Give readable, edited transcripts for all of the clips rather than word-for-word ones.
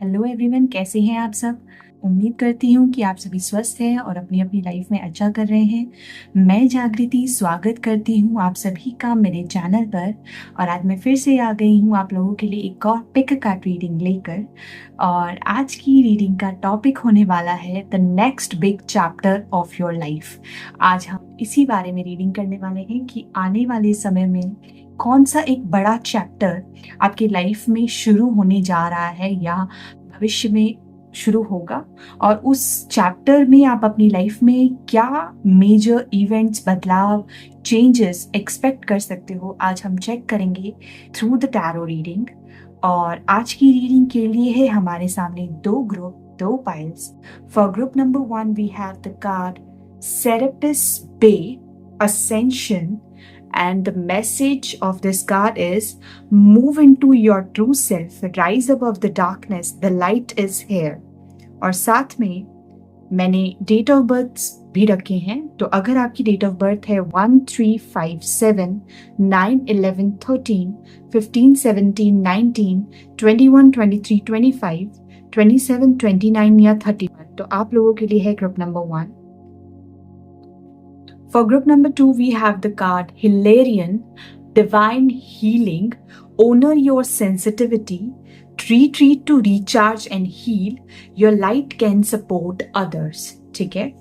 Hello everyone, कैसे हैं आप सब। उम्मीद करती हूँ कि आप सभी स्वस्थ हैं और अपनी अपनी लाइफ में अच्छा कर रहे हैं। मैं जागृति स्वागत करती हूँ आप सभी का मेरे चैनल पर। और आज मैं फिर से आ गई हूँ आप लोगों के लिए एक और पिक कार्ड रीडिंग लेकर। और आज की रीडिंग का टॉपिक होने वाला है the next big chapter of your life. आज हम इसी बारे में रीडिंग करने वाले हैं कि आने वाले समय में कौन सा एक बड़ा चैप्टर आपकी लाइफ में शुरू होने जा रहा है या भविष्य में शुरू होगा, और उस चैप्टर में आप अपनी लाइफ में क्या मेजर इवेंट्स, बदलाव, चेंजेस एक्सपेक्ट कर सकते हो। आज हम चेक करेंगे थ्रू द टैरो रीडिंग। और आज की रीडिंग के लिए है हमारे सामने दो ग्रुप, दो piles. For group number 1 we have the card Serapis Bey ascension, and the message of this card is move into your true self, rise above the darkness, the light is here। और साथ में मैंने date of birth भी रखे हैं, तो अगर आपकी डेट ऑफ बर्थ है 1 3 5 7 9 11 13 15 17 19 21 23 25 27 29 या 31, तो आप लोगों के लिए है group number 1। For group number 2, we have the card Hilarion, Divine Healing, Honor Your Sensitivity, Retreat to Recharge and Heal, Your Light Can Support Others। ठीक है,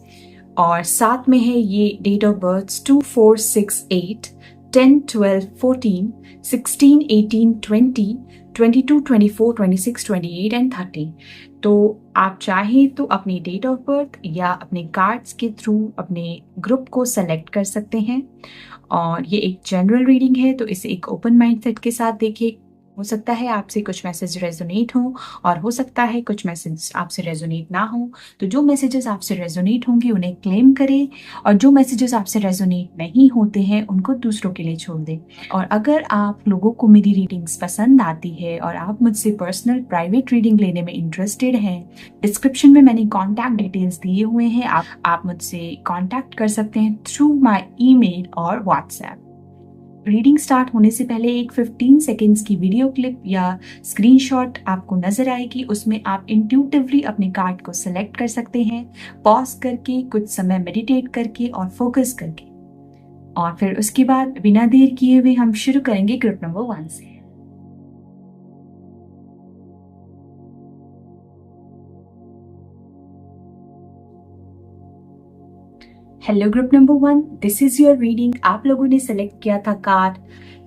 और साथ में है ये डेट ऑफ बर्थ 2 4 6 8 10 12 14 16 18 20 22 24 26 28 एंड 30। तो आप चाहें तो अपनी डेट ऑफ बर्थ या अपने कार्ड्स के थ्रू अपने ग्रुप को सेलेक्ट कर सकते हैं। और ये एक जनरल रीडिंग है, तो इसे एक ओपन माइंडसेट के साथ देखिए। हो सकता है आपसे कुछ मैसेज रेजोनेट हो और हो सकता है कुछ मैसेज आपसे रेजोनेट ना हो। तो जो मैसेजेस आपसे रेजोनेट होंगे उन्हें क्लेम करें, और जो मैसेजेस आपसे रेजोनेट नहीं होते हैं उनको दूसरों के लिए छोड़ दें। और अगर आप लोगों को मेरी रीडिंग्स पसंद आती है और आप मुझसे पर्सनल प्राइवेट रीडिंग लेने में इंटरेस्टेड हैं, डिस्क्रिप्शन में मैंने कॉन्टैक्ट डिटेल्स दिए हुए हैं। आप मुझसे कॉन्टैक्ट कर सकते हैं थ्रू माई ईमेल और व्हाट्सएप। रीडिंग स्टार्ट होने से पहले एक 15 सेकेंड्स की वीडियो क्लिप या स्क्रीनशॉट आपको नजर आएगी। उसमें आप इंट्यूटिवली अपने कार्ड को सिलेक्ट कर सकते हैं, पॉज करके, कुछ समय मेडिटेट करके और फोकस करके। और फिर उसके बाद बिना देर किए हुए हम शुरू करेंगे ग्रुप नंबर 1 से। Hello group number 1, this is your reading. आप लोगों ने सेलेक्ट किया था कार्ड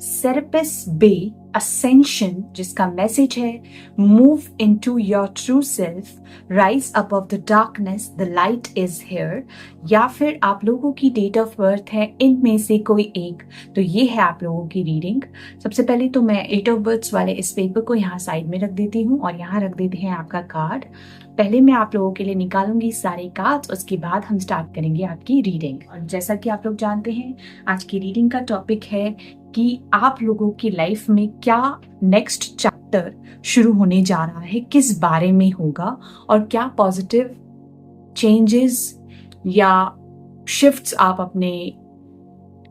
सेरेपिस बे असेंशन, जिसका मैसेज है move into your true self, rise above the darkness, the light is here. या फिर आप लोगों की डेट ऑफ बर्थ है इनमें से कोई एक, तो ये है आप लोगों की रीडिंग। सबसे पहले तो मैं डेट ऑफ बर्थ वाले इस पेपर को यहाँ साइड में रख देती हूँ और यहाँ रख देते हैं आपका कार्ड। पहले मैं आप लोगों के लिए निकालूंगी सारे कार्ड्स, उसके बाद हम स्टार्ट करेंगे आपकी रीडिंग। और जैसा कि आप लोग जानते हैं, आज की रीडिंग का टॉपिक है कि आप लोगों की लाइफ में क्या नेक्स्ट चैप्टर शुरू होने जा रहा है, किस बारे में होगा और क्या पॉजिटिव चेंजेस या शिफ्ट्स आप अपने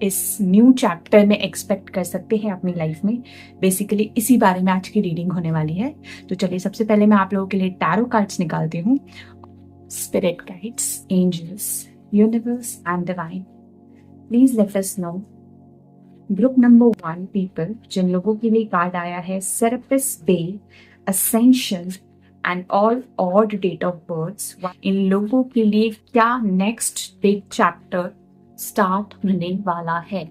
इस न्यू चैप्टर में एक्सपेक्ट कर सकते हैं अपनी लाइफ में। बेसिकली इसी बारे में आज की रीडिंग होने वाली है। तो चलिए सबसे पहले मैं आप लोगों के लिए टैरो कार्ड्स निकालती हूँ। Spirit guides, angels, universe and divine, please let us know. Group number 1 people, जिन लोगों के लिए कार्ड आया है Serapis Bey ascension and all odd date of birth, इन लोगों के लिए क्या नेक्स्ट बिग चैप्टर स्टार्ट होने वाला है।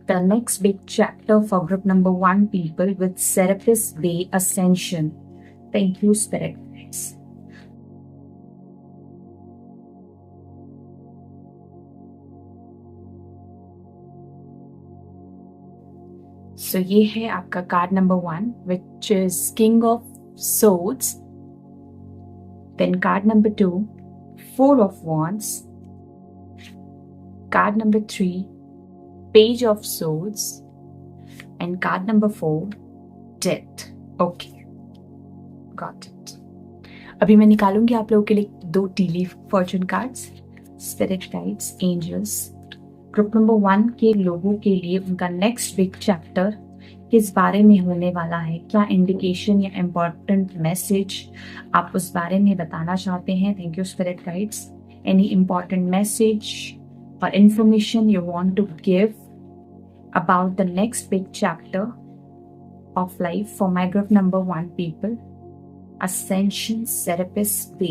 The next big chapter for group number 1 people with Serapis Bay Ascension. Thank you, Spirit guides. So ये है आपका card number 1, which is King of Swords. Then card number 2, Four of Wands. Card number 3, Page of Swords, and card number 4, Death. Okay, got it. अभी मैं निकालूंगी आप लोगों के लिए 2 tea leaf fortune cards. Spirit guides, angels, group number 1 के लोगों के लिए उनका नेक्स्ट बिग चैप्टर किस बारे में होने वाला है, क्या इंडिकेशन या इम्पोर्टेंट मैसेज आप उस बारे में बताना चाहते हैं. Thank you spirit guides. Any important message और information you want to give about the next big chapter of life for my group number 1 people, Ascension Serapis B.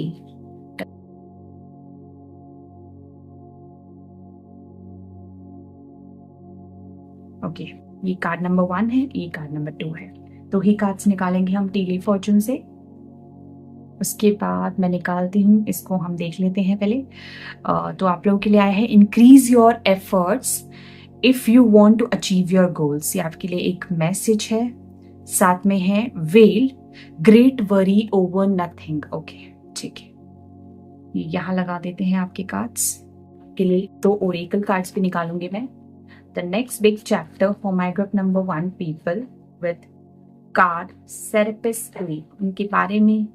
Okay, ये कार्ड नंबर 1 है, ये कार्ड नंबर 2 है. तो ही cards निकालेंगे हम Tilly Fortune से. उसके बाद मैं निकालती हूँ, इसको हम देख लेते हैं पहले. तो आप लोगों के लिए आया है increase your efforts if you want to achieve your goals. ये आपके लिए एक मैसेज है. साथ में है well great worry over nothing. Okay ठीक है, यहाँ लगा देते हैं आपके कार्ड्स के लिए. तो ओरेकल कार्ड्स भी निकालूंगी मैं. The next big chapter for my group number 1 people with card Serapis Bey. उनके बारे में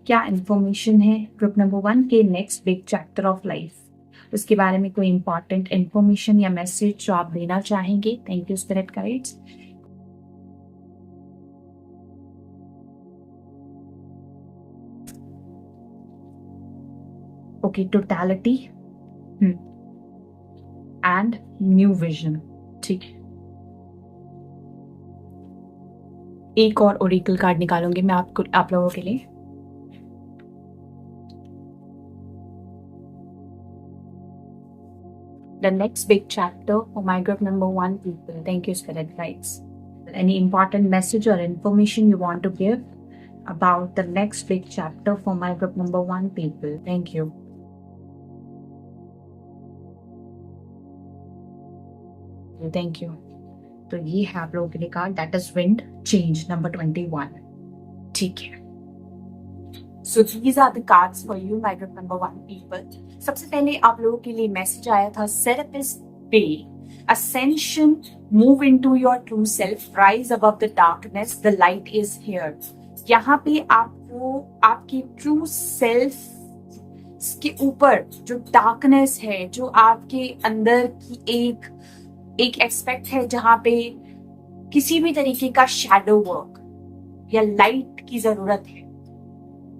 क्या इंफॉर्मेशन है ग्रुप नंबर 1 के next big chapter of life, उसके बारे में कोई इंपॉर्टेंट इंफॉर्मेशन या मैसेज जो आप देना चाहेंगे. Thank you spirit guides. Okay, totality and new vision. ठीक है, एक और ओरेकल कार्ड निकालूंगी मैं आप लोगों के लिए. The next big chapter for my group number 1 people. Thank you spirit guides. Any important message or information you want to give about the next big chapter for my group number 1 people. Thank you. Thank you. तो ये है आप लोगों के लिए card, that is wind change number 21. ठीक है. So these are the cards for you, my group number 1 people. सबसे पहले आप लोगों के लिए मैसेज आया था Serapis Bay, Ascension, move into your true self, rise above the darkness, the light is here. यहाँ पे आपको आपके ट्रू सेल्फ के ऊपर जो डार्कनेस है, जो आपके अंदर की एक एस्पेक्ट है जहाँ पे किसी भी तरीके का शैडो वर्क या लाइट की जरूरत है,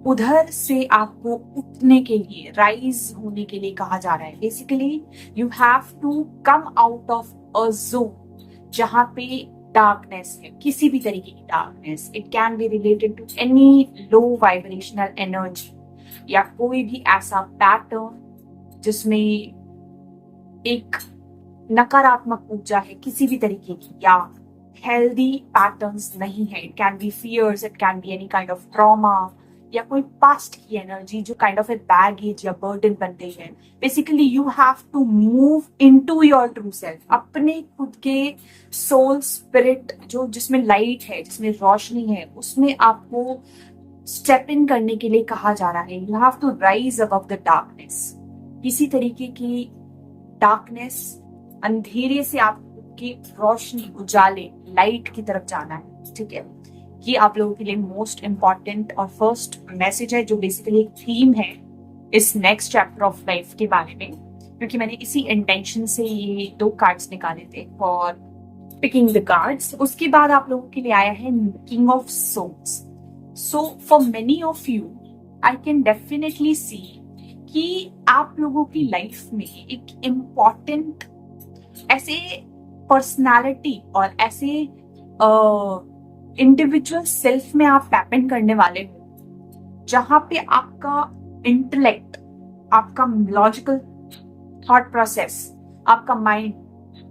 उधर से आपको उठने के लिए, राइज होने के लिए कहा जा रहा है. Basically you have to come out of a zone जहां पे डार्कनेस है, किसी भी तरीके की darkness. It can be related to any low vibrational energy या कोई भी ऐसा पैटर्न जिसमें एक नकारात्मक ऊर्जा है किसी भी तरीके की, या हेल्दी पैटर्न्स नहीं है. It can be fears, it can be any kind of trauma या कोई पास्ट की एनर्जी जो काइंड ऑफ ए बैगेज या बर्डन बन गई है. Basically you have to move into your true self. अपने खुद के सोल स्पिरिट जो जिसमें लाइट है, जिसमें रोशनी है, उसमें आपको स्टेप इन करने के लिए कहा जा रहा है. You have to rise above the darkness. किसी तरीके की डार्कनेस, अंधेरे से आपकी रोशनी, उजाले, लाइट की तरफ जाना है. ठीक है, ये आप लोगों के लिए मोस्ट इंपॉर्टेंट और फर्स्ट मैसेज है, जो बेसिकली एक थीम है इस नेक्स्ट चैप्टर ऑफ लाइफ के बारे में, क्योंकि मैंने इसी इंटेंशन से ये 2 कार्ड्स निकाले थे फॉर पिकिंग द कार्ड्स. उसके बाद आप लोगों के लिए आया है king of souls. So for many of you I can definitely see कि आप लोगों की लाइफ में एक इम्पॉर्टेंट ऐसे पर्सनालिटी और ऐसे इंडिविजुअल सेल्फ में आप टैप इन करने वाले हो, जहां पे आपका इंटेलेक्ट, आपका लॉजिकल थॉट प्रोसेस, आपका माइंड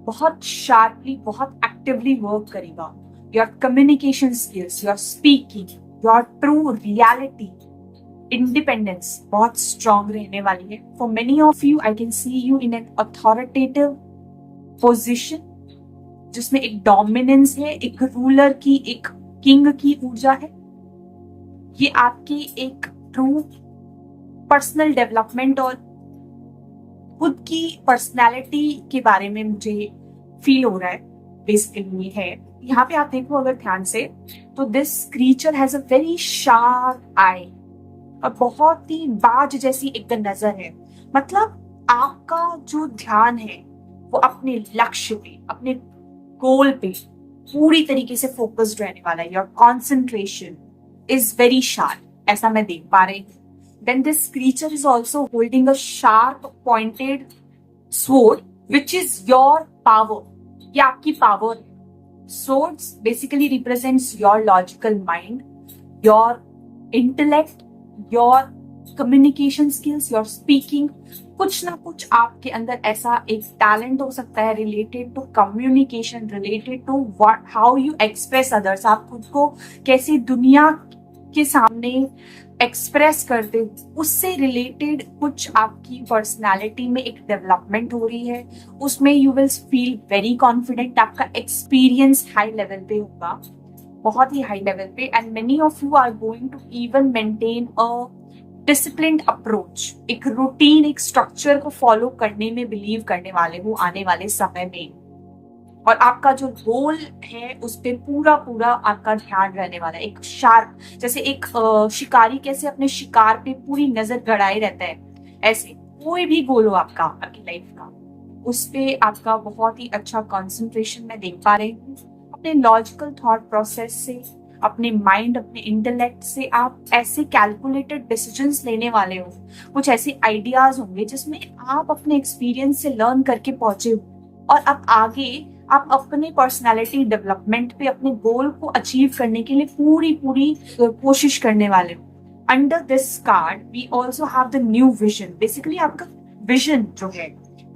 बहुत शार्पली, बहुत एक्टिवली वर्क करेगा. Your communication skills, your speaking, your true reality, independence बहुत स्ट्रांग रहने वाली है. For many of you I can see you in an authoritative position जिसमें एक डोमिनेंस है, एक रूलर की, एक किंग की ऊर्जा है. ये आपकी एक ट्रू पर्सनल डेवलपमेंट और खुद की पर्सनालिटी के बारे में मुझे फील हो रहा है. बेसिकली ये है, यहाँ पे आप देखो अगर ध्यान से, तो this creature has a very sharp eye और बहुत ही बाज जैसी एक नजर है. मतलब आपका जो ध्यान है वो अपने लक्ष्य पे, अपने गोल पे पूरी तरीके से फोकस्ड रहने वाला है। Your concentration is very sharp, ऐसा मैं देख पा रही हूँ। Then this creature is also holding a sharp pointed sword which is your power, ये आपकी पावर है। Swords basically represents your logical mind, your intellect, your communication skills, your speaking। कुछ ना कुछ आपके अंदर ऐसा एक टैलेंट हो सकता है related to communication, related to what how you express others. आप खुद को कैसे दुनिया के सामने एक्सप्रेस करते हो, उससे रिलेटेड कुछ आपकी पर्सनालिटी में एक डेवलपमेंट हो रही है। उसमें you will feel very confident. आपका एक्सपीरियंस हाई लेवल पे होगा, बहुत ही हाई लेवल पे। And many of you are going to even maintain a disciplined approach, एक रूटीन, एक स्ट्रक्चर को फॉलो करने में बिलीव करने वाले हो आने वाले समय में। और आपका जो रोल है उस पे पूरा पूरा आपका ध्यान रहने वाला है। एक शार्प, जैसे एक शिकारी कैसे अपने शिकार पे पूरी नजर गड़ाए रहता है, ऐसे कोई भी गोल हो आपका, आपकी लाइफ का, उस पे आपका बहुत ही अच्छा कंसंट्रेशन मैं देख पा रही हूँ। अपने लॉजिकल थॉट प्रोसेस से, अपने माइंड, अपने इंटेलेक्ट से आप ऐसे कैलकुलेटेड डिसीजंस लेने वाले हो। कुछ ऐसे आइडियाज होंगे जिसमें आप अपने एक्सपीरियंस से लर्न करके पहुंचे हो और अब आगे आप अपने पर्सनालिटी डेवलपमेंट पे, अपने गोल को अचीव करने के लिए पूरी पूरी कोशिश करने वाले हो। Under this card we also have the new vision. Basically आपका विजन जो है,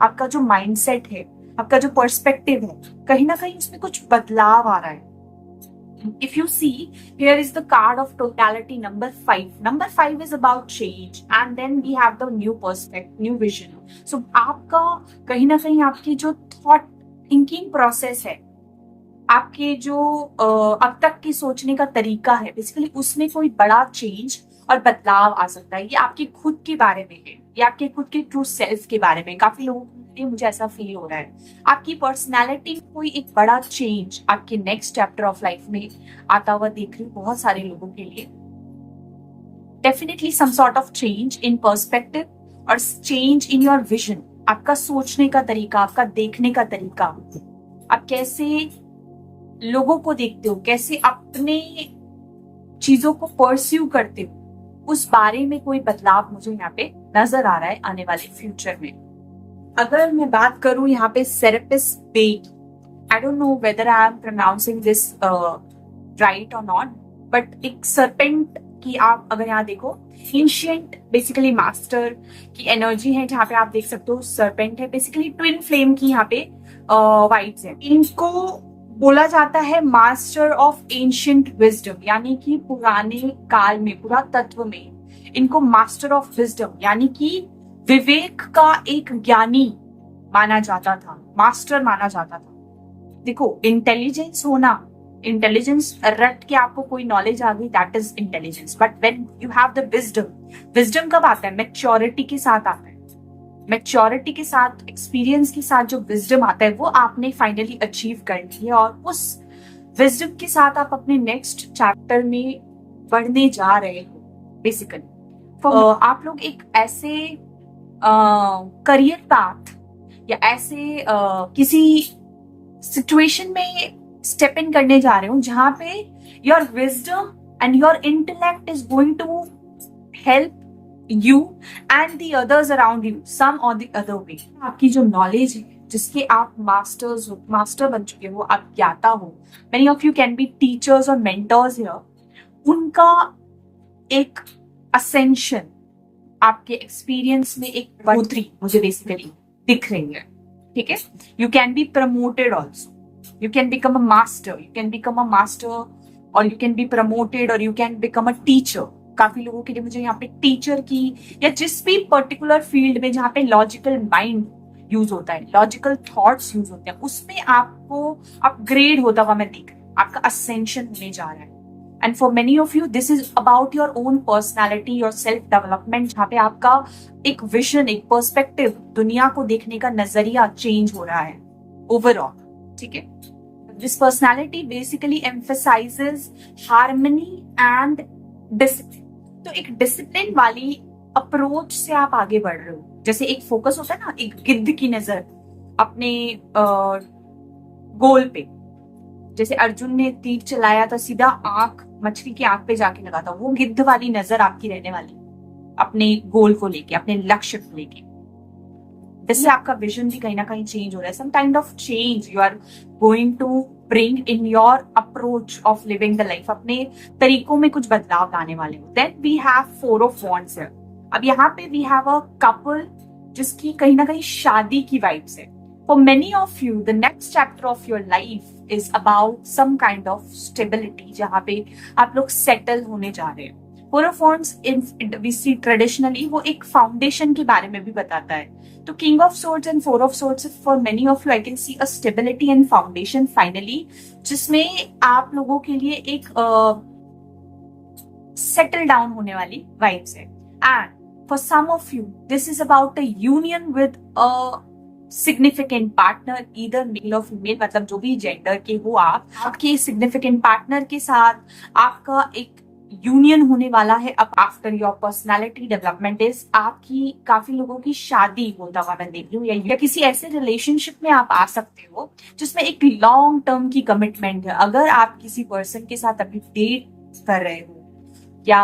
आपका जो माइंडसेट है, आपका जो पर्सपेक्टिव है, कहीं ना कहीं उसमें कुछ बदलाव आ रहा है। If you see, here is the card of totality number 5. Number 5 is about change, and then we have the new perspective, new vision. So आपका कहीं ना कहीं आपकी जो थॉट थिंकिंग प्रोसेस है, आपके जो अब तक की सोचने का तरीका है, बेसिकली उसमें कोई बड़ा चेंज और बदलाव आ सकता है। ये आपके खुद के बारे में है, ये आपके खुद के ट्रू सेल्फ के बारे में। काफी लोगों के लिए मुझे ऐसा फील हो रहा है आपकी पर्सनैलिटी में कोई एक बड़ा चेंज आपके नेक्स्ट चैप्टर ऑफ लाइफ में आता हुआ देख रही हूँ बहुत सारे लोगों के लिए। Definitely some sort of change in perspective और चेंज इन योर विजन। आपका सोचने का तरीका, आपका देखने का तरीका, आप कैसे लोगों को देखते हो, कैसे अपने चीजों को परस्यू करते हो, उस बारे में कोई बदलाव मुझे यहाँ पे नजर आ रहा है आने वाले फ्यूचर में। अगर मैं बात करूं यहाँ पे Serapis Bey, I don't know whether I am pronouncing this right or not, but एक सर्पेंट की आप अगर यहाँ देखो, एंशिएंट बेसिकली मास्टर की एनर्जी है जहाँ पे आप देख सकते हो सर्पेंट है। बेसिकली ट्विन फ्लेम की यहाँ पे वाइट्स है। इनको बोला जाता है मास्टर ऑफ एंशिएंट विजडम, यानी कि पुराने काल में, पुरातत्व में इनको मास्टर ऑफ विजडम यानी कि विवेक का एक ज्ञानी माना जाता था, मास्टर माना जाता था। देखो, इंटेलिजेंस होना, इंटेलिजेंस रट के आपको कोई नॉलेज आ गई, that is intelligence. But when you have the wisdom, wisdom कब आता है? मैच्योरिटी के साथ आता है। मैच्योरिटी के साथ, एक्सपीरियंस के साथ जो विजडम आता है वो आपने फाइनली अचीव करनी है, और उस विजडम के साथ आप अपने नेक्स्ट चैप्टर में बढ़ने जा रहे हो। बेसिकली आप लोग एक ऐसे करियर पाथ या ऐसे किसी सिचुएशन में स्टेप इन करने जा रहे हो जहां पे your wisdom and your intellect is going to help you and the others around you some or the other way। आपकी जो नॉलेज है, जिसके आप मास्टर बन चुके हो, आप ज्ञाता हो, many of you can be teachers और mentors here, उनका एक ascension, आपके एक्सपीरियंस में एक बढ़ोतरी मुझे बेसिकली दिख रही है। ठीक है, you can be promoted also, you can become a master, you can become a master or you can be promoted or you can become a teacher। काफी लोगों के लिए मुझे यहाँ पे टीचर की, या जिस भी पर्टिकुलर फील्ड में जहाँ पे लॉजिकल माइंड यूज होता है, लॉजिकल थॉट्स यूज होते हैं, उसमें आपको अपग्रेड होता हुआ मैं देख रही हूँ। आपका असेंशन होने जा रहा है। And for many of you this is about your own personality, your self development, जहाँ पे आपका एक विजन, एक पर्सपेक्टिव, दुनिया को देखने का नजरिया चेंज हो रहा है ओवरऑल। ठीक है, this personality basically emphasises harmony and discipline. तो एक डिसिप्लिन वाली अप्रोच से आप आगे बढ़ रहे हो। जैसे एक फोकस होता है ना, एक गिद्ध की नजर अपने गोल पे, जैसे अर्जुन ने तीर चलाया तो सीधा आंख मछली की आंख पे जाके लगा था, वो गिद्ध वाली नजर आपकी रहने वाली अपने गोल को लेके, अपने लक्ष्य को लेके। इससे आपका विजन भी कहीं ना कहीं चेंज हो रहा है। Some kind of change you are going to bring in your approach of living the life. अपने तरीकों में कुछ बदलाव लाने वाले हो। Then we have 4 of wands है। अब यहाँ पे वी हैव अ कपल जिसकी कहीं ना कहीं शादी की वाइब्स है। For many of you the next chapter of your life is about some kind of stability, जहां पे आप लोग सेटल होने जा रहे हैं। 4 of wands in we see traditionally वो एक फाउंडेशन के बारे में भी बताता है। तो king of swords and 4 of swords, for many of you I can see a stability and foundation finally, जिसमें आप लोगों के लिए एक सेटल डाउन होने वाली वाइब्स है। And for some of you this is about a union with a significant partner, either male और फीमेल, मतलब जो भी जेंडर के हो आप, आपके सिग्निफिकेंट पार्टनर के साथ आपका एक यूनियन होने वाला है। अब after your personality development is, आपकी काफी लोगों की शादी होता हुआ मैं देख रही हूँ, या किसी ऐसे रिलेशनशिप में आप आ सकते हो जिसमें एक लॉन्ग टर्म की कमिटमेंट है। अगर आप किसी पर्सन के साथ अभी डेट कर रहे हो, या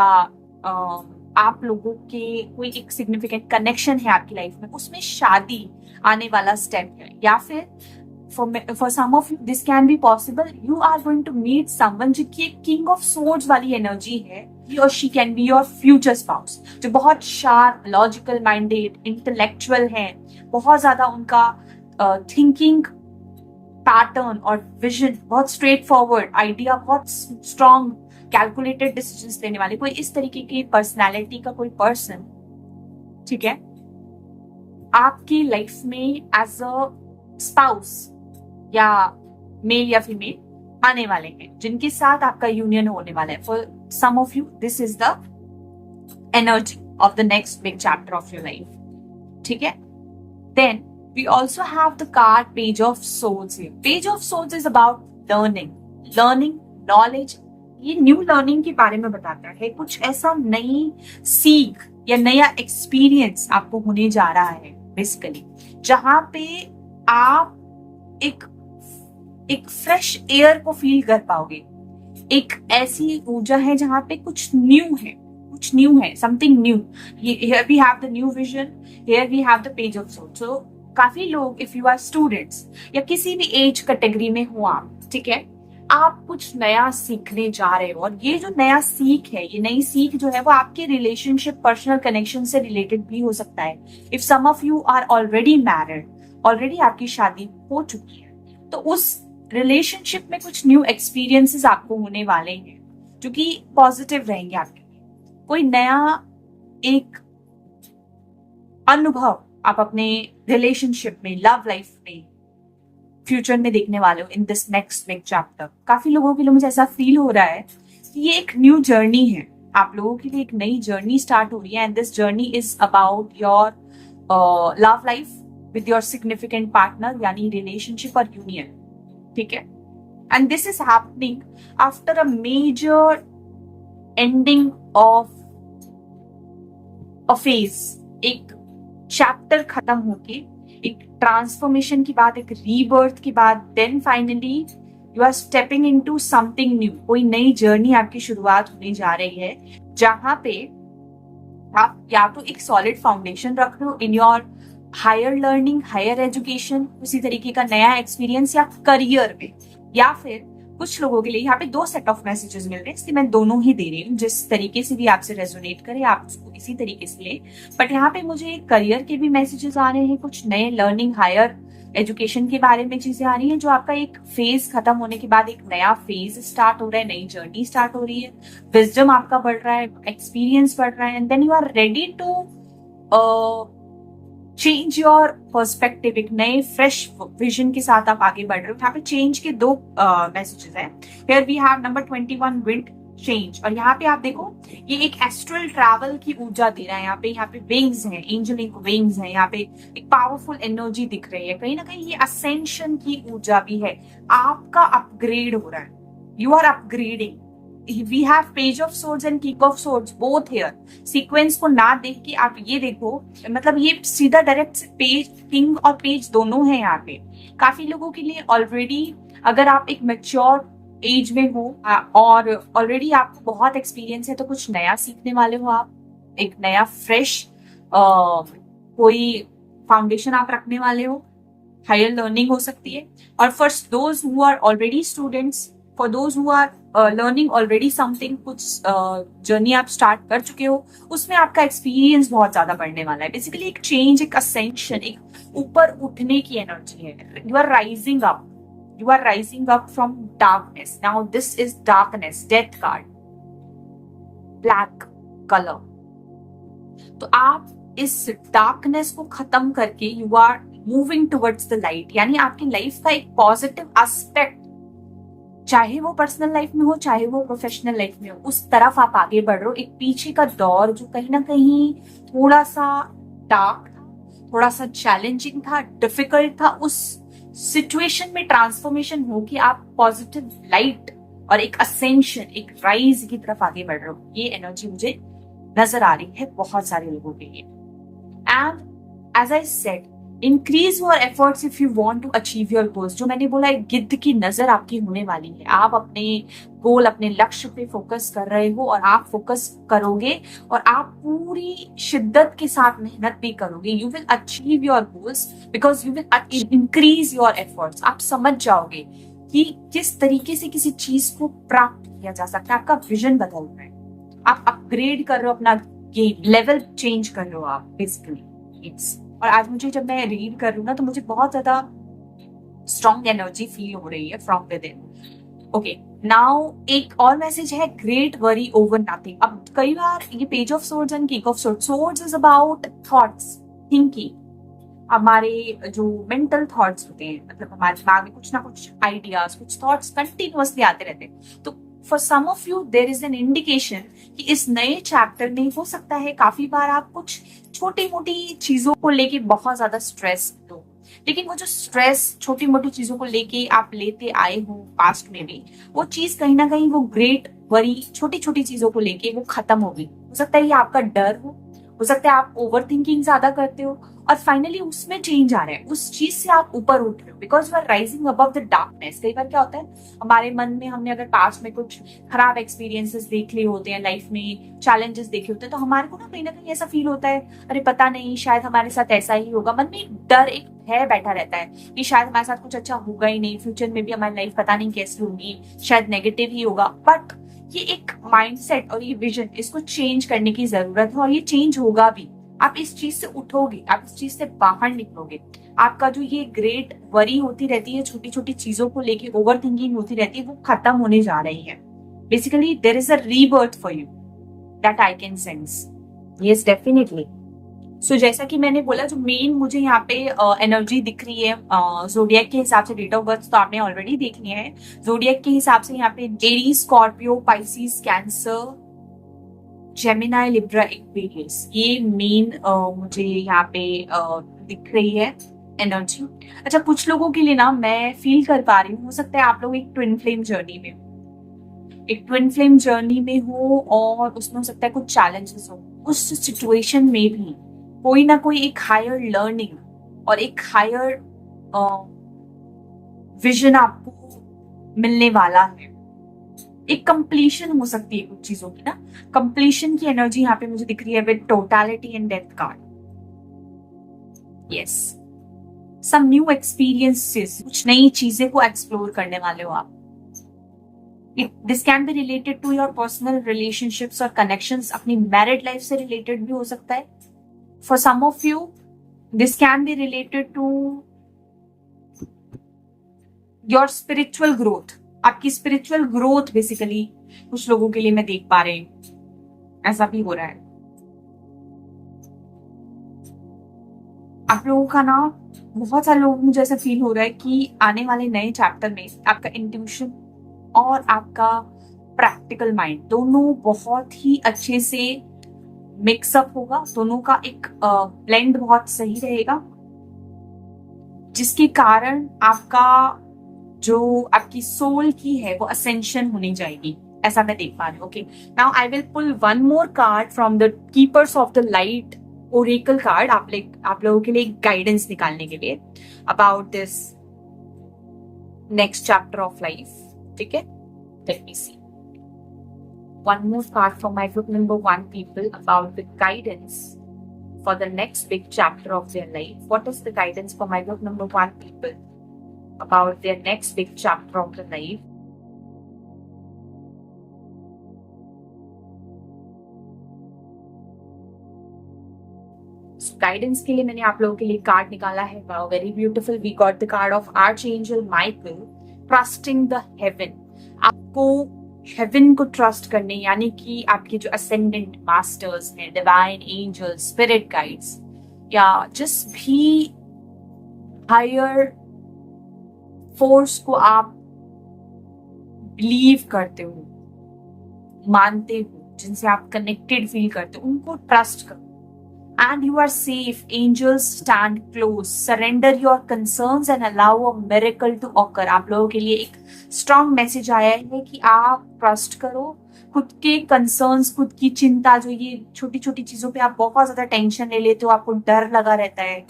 आप लोगों के कोई एक सिग्निफिकेंट कनेक्शन है आपकी लाइफ में, उसमें शादी आने वाला स्टेप है। या फिर for some of you this can be possible, you are going to meet someone जिनकी एक king of swords वाली एनर्जी है। he or she can be your future spouse, जो बहुत शार्प, लॉजिकल माइंडेड, इंटेलेक्चुअल है, बहुत ज्यादा उनका थिंकिंग पैटर्न और विजन बहुत स्ट्रेट फॉरवर्ड, आइडिया बहुत स्ट्रॉन्ग, कैलकुलेटेड डिसीजंस लेने वाले, कोई इस तरीके की पर्सनैलिटी का कोई पर्सन, ठीक है, आपकी लाइफ में एज अ स्पाउस या मेल या फीमेल आने वाले हैं, जिनके साथ आपका यूनियन होने वाला है। For some of you this is the energy of the next big chapter of your life, ठीक है। Then we also have the card page of souls here. Page of souls is about learning knowledge. ये new learning के बारे में बताता है, कुछ ऐसा नई सीख या नया एक्सपीरियंस आपको होने जा रहा है बेसिकली, जहां पे आप एक फ्रेश एयर को फील कर पाओगे। एक ऐसी ऊर्जा है जहां पे कुछ न्यू है, something new. Here we have the new vision, here we have the page of souls. So काफी लोग, इफ यू आर स्टूडेंट्स या किसी भी एज कैटेगरी में हो आप, ठीक है, आप कुछ नया सीखने जा रहे हो। और ये जो नया सीख है, ये नई सीख जो है वो आपके रिलेशनशिप, पर्सनल कनेक्शन से रिलेटेड भी हो सकता है। If some of you are already married, already आपकी शादी हो चुकी है, तो उस रिलेशनशिप में कुछ न्यू एक्सपीरियंसेस आपको होने वाले हैं जो कि पॉजिटिव रहेंगे आपके लिए। कोई नया एक अनुभव आप अपने रिलेशनशिप में, लव लाइफ में, फ्यूचर में देखने वाले हो in this next big chapter. काफी लोगों के लिए मुझे ऐसा फील हो रहा है कि ये एक न्यू जर्नी है, आप लोगों के लिए एक नई जर्नी स्टार्ट हो रही है। And this journey is about your love life with your significant partner, यानी relationship और union, ठीक है। And this is happening after a major ending of a phase, एक चैप्टर खत्म होके, एक ट्रांसफॉर्मेशन के बाद, एक रीबर्थ के बाद, then finally you are stepping into something new. कोई नई जर्नी आपकी शुरुआत होने जा रही है, जहां पे आप या तो एक सॉलिड फाउंडेशन रख रहे हो in your higher learning, higher education, उसी तरीके का नया एक्सपीरियंस, या करियर में, या फिर कुछ लोगों के लिए यहाँ पे 2 सेट ऑफ मैसेजेस मिल रहे हैं, इसलिए मैं दोनों ही दे रही हूँ। जिस तरीके से भी आपसे रेजोनेट करे आप उसको इसी तरीके से ले। बट यहाँ पे मुझे करियर के भी मैसेजेस आ रहे हैं, कुछ नए लर्निंग, हायर एजुकेशन के बारे में चीजें आ रही हैं, जो आपका एक फेज खत्म होने के बाद एक नया फेज स्टार्ट हो रहा है, नई जर्नी स्टार्ट हो रही है, विजडम आपका बढ़ रहा है, एक्सपीरियंस बढ़ रहा है, and then you are ready to change your perspective. एक नए फ्रेश विजन के साथ आप आगे बढ़ रहे हो। यहाँ पे चेंज के 2 मैसेजेस हैं। Here we have number 21 wind change, और यहाँ पे आप देखो ये एक एस्ट्रल ट्रैवल की ऊर्जा दे रहा है। यहाँ पे विंग्स हैं, एंजेलिक विंग्स हैं, यहाँ पे एक पावरफुल एनर्जी दिख रही है। कहीं ना कहीं ये असेंशन की ऊर्जा भी है, आपका अपग्रेड हो रहा है, you are upgrading we have page of swords and king of swords both here. Sequence को ना देख के आप ये देखो, मतलब ये सीधा डायरेक्ट से पेज, किंग और पेज दोनों है यहाँ पे। काफी लोगों के लिए ऑलरेडी, अगर आप एक मैच्योर एज में हो और ऑलरेडी आपको बहुत एक्सपीरियंस है, तो कुछ नया सीखने वाले हो आप, एक नया फ्रेश कोई फाउंडेशन आप रखने वाले हो, हायर लर्निंग हो सकती है। और for those who are already students, for those who are learning already something, कुछ जर्नी आप स्टार्ट कर चुके हो, उसमें आपका एक्सपीरियंस बहुत ज्यादा बढ़ने वाला है। बेसिकली एक चेंज, एक असेंशन, एक ऊपर उठने की एनर्जी है। You are rising up, you are rising up from darkness. Now this is darkness, death card, black color. तो आप इस डार्कनेस को खत्म करके you are moving towards the light, यानी आपकी लाइफ का एक पॉजिटिव एस्पेक्ट, चाहे वो पर्सनल लाइफ में हो चाहे वो प्रोफेशनल लाइफ में हो, उस तरफ आप आगे बढ़ रहे हो। एक पीछे का दौर जो कहीं ना कहीं थोड़ा सा डार्क था, थोड़ा सा चैलेंजिंग था, डिफिकल्ट था, उस सिचुएशन में ट्रांसफॉर्मेशन हो कि आप पॉजिटिव लाइट और एक असेंशन, एक राइज की तरफ आगे बढ़ रहे हो। ये एनर्जी मुझे नजर आ रही है बहुत सारे लोगों के लिए। And as I said, increase your efforts if you want to achieve your goals. जो मैंने बोला, एक गिद्ध की नजर आपकी होने वाली है। आप अपने गोल, अपने लक्ष्य पे फोकस कर रहे हो और आप फोकस करोगे और आप पूरी शिद्दत के साथ मेहनत भी करोगे। You will achieve your goals because you will increase your efforts. आप समझ जाओगे कि किस तरीके से किसी चीज को प्राप्त किया जा सकता है। आपका विजन बदल रहा है, आप अपग्रेड कर रहे हो, अपना गेम लेवल चेंज कर रहे हो आप बेसिकली। इट्स और आज मुझे जब मैं रीड कर रही हूँ ना, तो मुझे बहुत ज्यादा स्ट्रॉन्ग एनर्जी फील हो रही है from with in. Okay, now एक और मैसेज है, ग्रेट वरी ओवर नथिंग। अब कई बार ये page of swords and king of swords, swords is about thoughts, thinking, हमारे जो मेंटल थॉट्स होते हैं, मतलब हमारे दिमाग में कुछ ना कुछ आइडियाज, कुछ थॉट्स कंटिन्यूअसली आते रहते हैं। तो for some of you there is an indication कि इस नए चैप्टर में हो सकता है काफी बार आप कुछ छोटी मोटी चीजों को लेके बहुत ज्यादा स्ट्रेस हो, लेकिन वो जो स्ट्रेस छोटी मोटी चीजों को लेके आप लेते आए हो पास्ट में भी, वो चीज कहीं ना कहीं, वो ग्रेट वरी छोटी छोटी चीजों को लेके वो खत्म होगी। हो सकता है ये आपका डर हो सकता है आप ओवर थिंकिंग ज्यादा करते हो और फाइनली उसमें चेंज आ रहा है, उस चीज से आप ऊपर उठ रहे हो because you are rising above the darkness. कई बार क्या होता है, हमारे मन में हमने अगर पास्ट में कुछ खराब एक्सपीरियंसेस देख लिए होते हैं, लाइफ में चैलेंजेस देखे होते हैं, तो हमारे को ना कहीं ऐसा फील होता है, अरे पता नहीं शायद हमारे साथ ऐसा ही होगा। मन में एक डर, एक भय बैठा रहता है कि शायद हमारे साथ कुछ अच्छा होगा ही नहीं, फ्यूचर में भी हमारी लाइफ पता नहीं कैसी होगी, शायद नेगेटिव ही होगा। बट ये एक माइंडसेट और ये विजन, इसको चेंज करने की जरूरत है और ये चेंज होगा भी। आप इस चीज से उठोगे, आप इस चीज से बाहर निकलोगे। आपका जो ये ग्रेट वरी होती रहती है, छोटी छोटी चीजों को लेके ओवर थिंकिंग होती रहती है, वो खत्म होने जा रही है। Basically there is a rebirth for you that I can sense. Yes definitely. So जैसा कि मैंने बोला, जो मेन मुझे यहाँ पे एनर्जी दिख रही है जोडियक के हिसाब से, डेट ऑफ बर्थ तो आपने ऑलरेडी देख लिया है। जोडियक के हिसाब से यहाँ पे Aries, Scorpio, Pisces, cancer, Gemini, Libra, Aquarius, ये मेन मुझे यहाँ पे दिख रही है एनर्जी। अच्छा, कुछ लोगों के लिए ना मैं फील कर पा रही हूँ, हो सकता है आप लोग एक ट्विन फ्लेम जर्नी में हो, एक ट्विन फ्लेम जर्नी में हो और उसमें हो सकता है कुछ चैलेंजेस हो। उस सिचुएशन में भी कोई ना कोई एक हायर लर्निंग और एक हायर विजन आपको मिलने वाला है। एक कंप्लीशन हो सकती है कुछ चीजों की ना, कंप्लीशन की एनर्जी यहाँ पे मुझे दिख रही है with totality and death card. Yes, some new experiences, कुछ नई चीजें को एक्सप्लोर करने वाले हो आप। This can be related to your personal relationships और कनेक्शंस, अपनी मैरिड लाइफ से रिलेटेड भी हो सकता है। For some of you, this can be related to your spiritual growth. आपकी spiritual growth बेसिकली कुछ लोगों के लिए मैं देख पा रही हूँ, ऐसा भी हो रहा है। आप लोगों का ना, बहुत सारे लोगों को मुझे ऐसा फील हो रहा है कि आने वाले नए चैप्टर में आपका इंट्यूशन और आपका प्रैक्टिकल माइंड दोनों बहुत ही अच्छे से मिक्सअप होगा। दोनों का एक ब्लेंड बहुत सही रहेगा, जिसके कारण आपका जो आपकी सोल की है वो असेंशन होनी जाएगी। ऐसा मैं देख पा रही हूँ. Okay, now I will pull one more card from the keepers of the light oracle card, आप लोगों के लिए गाइडेंस निकालने के लिए about this next chapter of life. ठीक है, let me see one more card from my group number 1 people about the guidance for the next big chapter of their life. What is the guidance for my group number 1 people about their next big chapter of their life? Guidance के लिए मैंने आप लोगों के लिए card निकाला है. Wow, very beautiful. We got the card of archangel Michael, trusting the heaven. आपको हेवन को ट्रस्ट करने, यानी कि आपके जो असेंडेंट मास्टर्स हैं, डिवाइन एंजल्स, स्पिरिट गाइड्स, या जिस भी हायर फोर्स को आप बिलीव करते हो, मानते हो, जिनसे आप कनेक्टेड फील करते हो, उनको ट्रस्ट करो. And you are safe. Angels stand close. Surrender your concerns and allow a miracle to occur. आप लोगों के लिए एक strong message आया है कि आप trust करो. खुद के concerns, खुद की चिंता, जो ये छोटी छोटी चीजों पे आप बहुत ज्यादा टेंशन ले लेते हो, आपको डर लगा रहता है,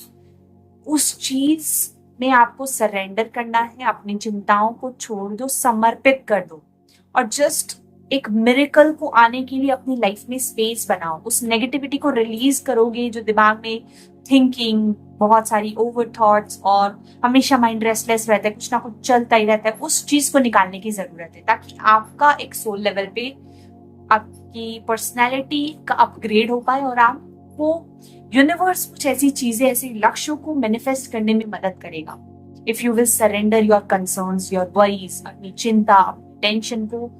उस चीज में आपको सरेंडर करना है. अपनी चिंताओं को छोड़ दो, समर्पित कर दो, और जस्ट एक मिरेकल को आने के लिए अपनी लाइफ में स्पेस बनाओ. उस नेगेटिविटी को रिलीज करोगे जो दिमाग में थिंकिंग, बहुत सारी ओवर थॉट्स, और हमेशा माइंड रेस्टलेस रहता है, कुछ ना कुछ चलता ही रहता है, उस चीज को निकालने की जरूरत है, ताकि आपका एक सोल लेवल पे आपकी पर्सनैलिटी का अपग्रेड हो पाए और आपको यूनिवर्स कुछ ऐसी चीजें, ऐसे लक्ष्यों को मैनिफेस्ट करने में मदद करेगा. If you will surrender your concerns, your worries, अपनी चिंता, टेंशन को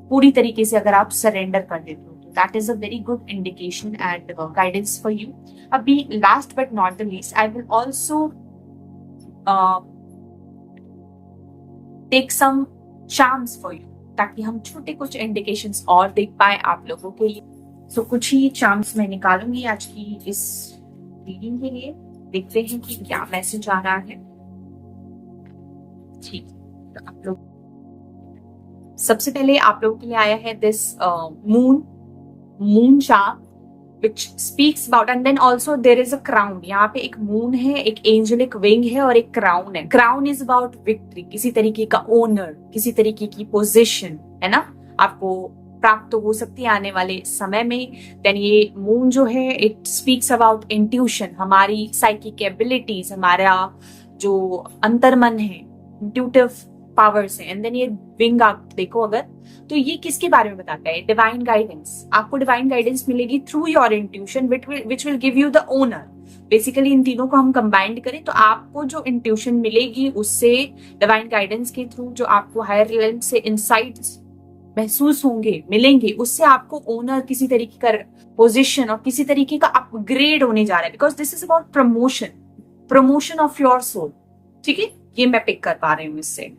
पूरी तरीके से अगर आप सरेंडर कर देते हो, तो that is a very good indication and guidance for you. अभी last but not the least, I will also take some charms for you, ताकि हम छोटे कुछ इंडिकेशंस और देख पाए आप लोगों के लिए. सो कुछ ही चार्म्स मैं निकालूंगी आज की इस रीडिंग के लिए. देखते हैं कि क्या मैसेज आ रहा है. ठीक, तो आप लोग सबसे पहले आप लोगों के लिए आया है this moon charm which speaks about, and then also there is a crown. यहाँ पे एक मून है, एक एंजेलिक विंग है और एक क्राउन है. क्राउन इज अबाउट विक्ट्री, किसी तरीके का ओनर, किसी तरीके की पोजीशन है ना, आपको प्राप्त हो सकती है आने वाले समय में. देन ये मून जो है, इट स्पीक्स अबाउट इंट्यूशन, हमारी साइकिक एबिलिटीज, हमारा जो अंतर्मन है, इंट्यूटिव पावर्स है. एंड देन ये विंग आप देखो अगर, तो ये किसके बारे में बताता है? Divine guidance. आपको डिवाइन गाइडेंस मिलेगी through your intuition, which will give you the honour. Basically इन तीनों को हम कंबाइंड करें तो आपको जो इंट्यूशन मिलेगी, उससे डिवाइन गाइडेंस के थ्रू जो आपको हायर लेवल से इंसाइट्स महसूस होंगे, मिलेंगे, उससे आपको ओनर, किसी तरीके का पोजिशन और किसी तरीके का अपग्रेड होने जा रहा है. Because this is about promotion of your soul. ठीक है, ये मैं पिक कर पा रही हूँ इससे.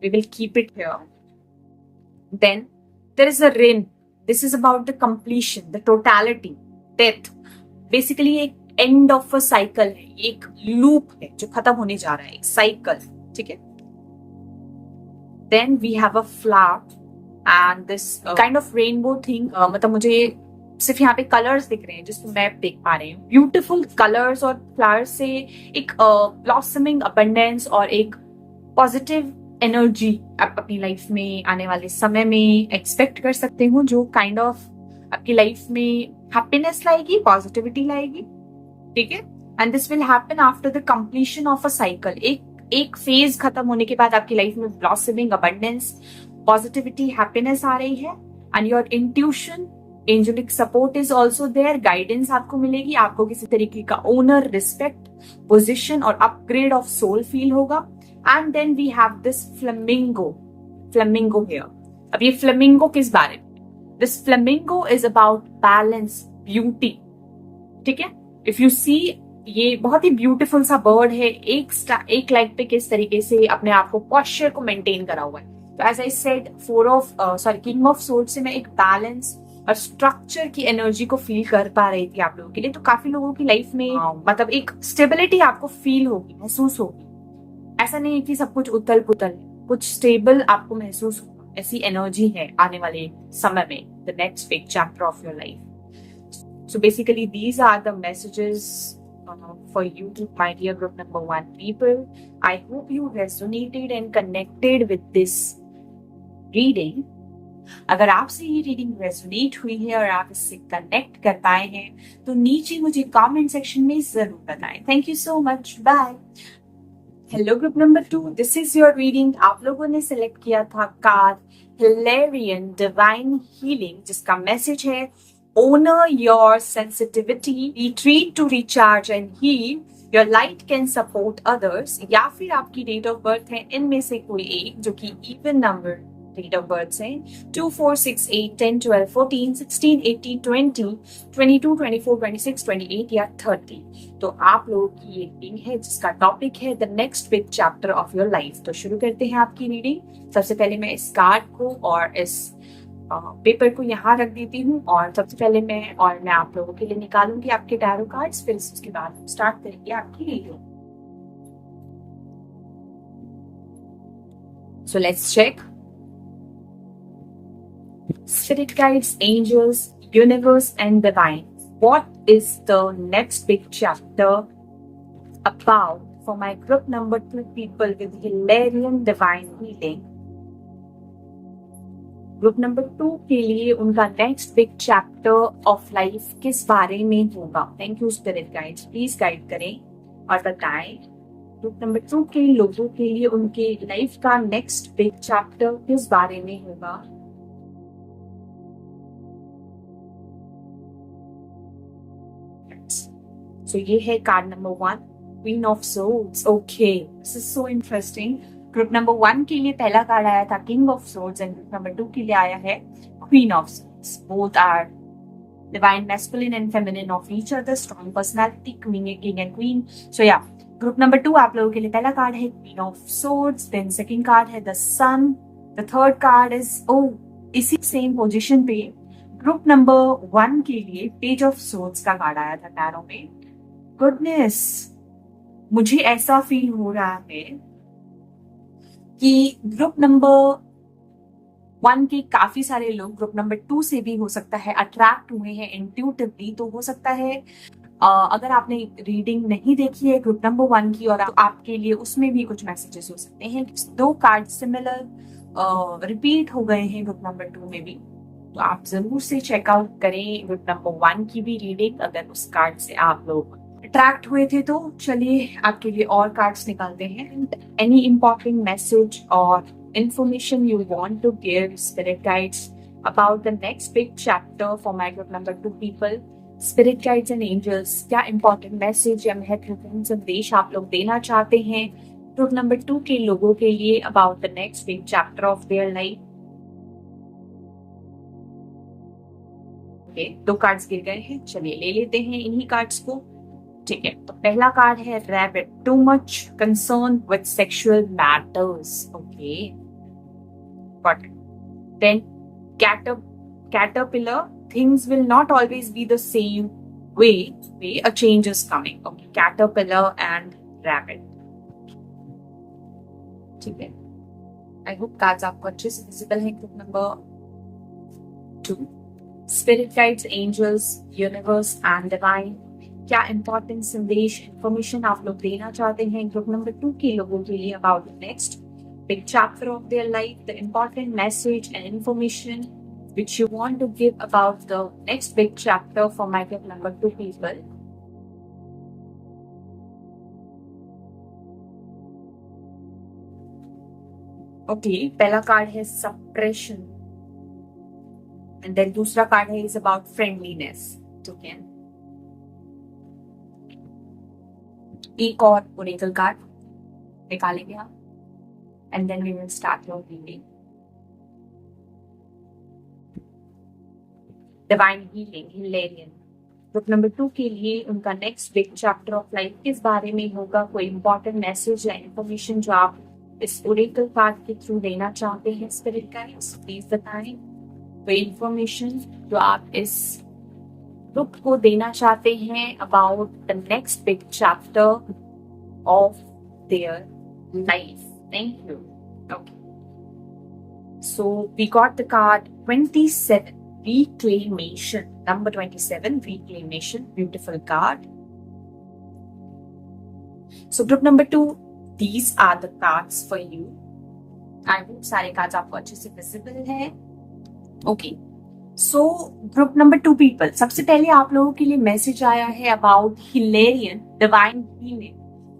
We will keep it here. Then there is a rain. This is about the completion, the totality, death. Basically एक end of a cycle है, एक loop है जो खत्म होने जा रहा है, एक cycle. ठीक है. Then we have a flower and this kind of rainbow thing. मतलब मुझे सिर्फ यहाँ पे कलर्स दिख रहे हैं जिसको मैं देख पा रही हूँ. ब्यूटिफुल कलर्स और फ्लावर्स से एक ब्लॉसमिंग अबंडेंस और एक पॉजिटिव एनर्जी आप अपनी लाइफ में आने वाले समय में एक्सपेक्ट कर सकते हो, जो काइंड ऑफ आपकी लाइफ में हैप्पीनेस लाएगी, पॉजिटिविटी लाएगी. ठीक है. And this will happen after the completion of a cycle. एक फेज खत्म होने के बाद आपकी लाइफ में ब्लॉसमिंग, अबंडेंस, पॉजिटिविटी, हैप्पीनेस आ रही है. And your intuition, angelic support is also there. Guidance आपको मिलेगी, आपको किसी तरीके का ओनर, रिस्पेक्ट, पोजिशन और अपग्रेड ऑफ सोल फील होगा. And then we have this flamingo here. अब ये flamingo किस बारे में? This flamingo is about balance, beauty. ठीक है. If you see, ये बहुत ही ब्यूटीफुल सा बर्ड है, एक लेग पे किस तरीके से अपने आप को पॉस्चर को मेंटेन करा हुआ है. तो as I said, king of sword से मैं एक बैलेंस और स्ट्रक्चर की एनर्जी को फील कर पा रही थी आप लोगों के लिए. तो काफी लोगों की लाइफ में मतलब एक स्टेबिलिटी आपको फील होगी, महसूस होगी. ऐसा नहीं है कि सब कुछ उथल पुथल है, कुछ स्टेबल आपको महसूस होगा. ऐसी एनर्जी है आने वाले समय में, the next big chapter of your life. So basically these are the messages for you, my dear group number 1 people. I hope you resonated and connected with this reading. अगर आपसे ये रीडिंग रेजोनेट हुई है और आप इससे connect कर पाए हैं तो नीचे मुझे कमेंट सेक्शन में जरूर बताएं. Thank you so much. Bye. Hello group number 2, this is your reading. आप लोगों ने सिलेक्ट किया था कार्ड हिलेरियन डिवाइन हीलिंग, जिसका मैसेज है honor your sensitivity, retreat to recharge and heal. Your light can support others. या फिर आपकी डेट ऑफ बर्थ है इनमें से कोई एक जो कि even number date of birth है 2, 4, 6, 8, 10, 12, 14, 16, 18, 20, 22, 24, 26, 28 या 30. तो आप लोगों की ये रीडिंग है जिसका टॉपिक है the next big chapter of your life. तो शुरू करते हैं आपकी रीडिंग. सबसे पहले मैं इस कार्ड को और इस पेपर को यहाँ रख देती हूँ और सबसे पहले मैं आप लोगों के लिए निकालूंगी आपके टैरो कार्ड्स. फिर उसके बाद स्टार्ट करेंगे आपकी reading. So let's check. Spirit guides, angels, universe and divine. What is the next big chapter about for my group number 2 people with Hilarion divine healing? Group number 2 के लिए उनका next big chapter of life किस बारे में होगा? Thank you spirit guides, please guide करें और बताएं ग्रुप नंबर 2 के लोगों के लिए उनके लाइफ का नेक्स्ट बिग चैप्टर किस बारे में होगा. सो ये है card number 1, queen of swords. Okay, this is so interesting. Group number 1 के लिए पहला कार्ड आया था king of swords and group number 2 के लिए आया है queen of swords. Both are divine masculine and feminine of each other, strong personality, king and queen. So या ग्रुप नंबर 2 आप लोगों के लिए पहला कार्ड है queen of swords, then second card है the sun, the third card is इसी same position पे ग्रुप नंबर 1 के लिए पेज ऑफ सोर्ड्स का कार्ड आया था टैरो में. गुडनेस, मुझे ऐसा फील हो रहा है कि ग्रुप नंबर 1 के काफी सारे लोग ग्रुप नंबर 2 से भी हो सकता है अट्रैक्ट हुए हैं इंट्यूटिवली. तो हो सकता है अगर आपने रीडिंग नहीं देखी है ग्रुप नंबर 1 की और आपके लिए उसमें भी कुछ मैसेजेस हो सकते हैं. 2 कार्ड सिमिलर रिपीट हो गए हैं ग्रुप नंबर 2 में भी, तो आप जरूर से चेकआउट करें ग्रुप नंबर 1 की भी रीडिंग अगर उस कार्ड से आप लोग अट्रैक्ट हुए थे. तो चलिए आपके लिए और कार्ड्स निकालते हैं. एनी इंपॉर्टेंट मैसेज और information you want to give spirit guides about the next big chapter for my group number 2 people. Spirit guides and angels, क्या इंपॉर्टेंट मैसेज या महत्वपूर्ण संदेश आप लोग देना चाहते हैं ग्रुप नंबर 2 के लोगों के लिए about the next big chapter of their life. Okay, 2 cards गिर गए हैं, चलिए ले लेते हैं इन्हीं कार्ड्स को. ठीक है, तो पहला कार्ड है rabbit, too much concern with sexual matters. Okay, got it. Then caterpillar, things will not always be the same way, a change is coming. Okay, caterpillar and rabbit. ठीक है, आई होप कार्ड्स आपको अच्छे से visible है. Group number 2, spirit guides, angels, universe and divine, क्या important संदेश information आप लोग देना चाहते हैं ग्रुप नंबर 2 के लोगों के लिए about the next big chapter of their life. The important message and information which you want to give about the next big chapter for my group number 2 people. Okay, पहला card है suppression and then दूसरा card है is about friendliness. ठीक है, एक और oracle card निकालेंगे आप and then we will start your reading. Divine healing, हिलेरियन, group number 2 के लिए उनका next big chapter of life किस बारे में होगा. कोई इंपॉर्टेंट मैसेज या इंफॉर्मेशन जो आप इस ओरेकल कार्ड के थ्रू देना चाहते हैं स्पिरिट गाइड्स, प्लीज बताएं. कोई इंफॉर्मेशन जो आप इस ग्रुप को देना चाहते हैं about the next big chapter of their life. Thank you. Okay, So we got the card 27, reclamation. Number 27, reclamation. Beautiful card. So group number 2, these are the cards for you. I hope सारे cards आपको अच्छे से visible है. Okay. So group number 2 people. सबसे पहले आप लोगों के लिए मैसेज आया है about Hilarion, divine healing.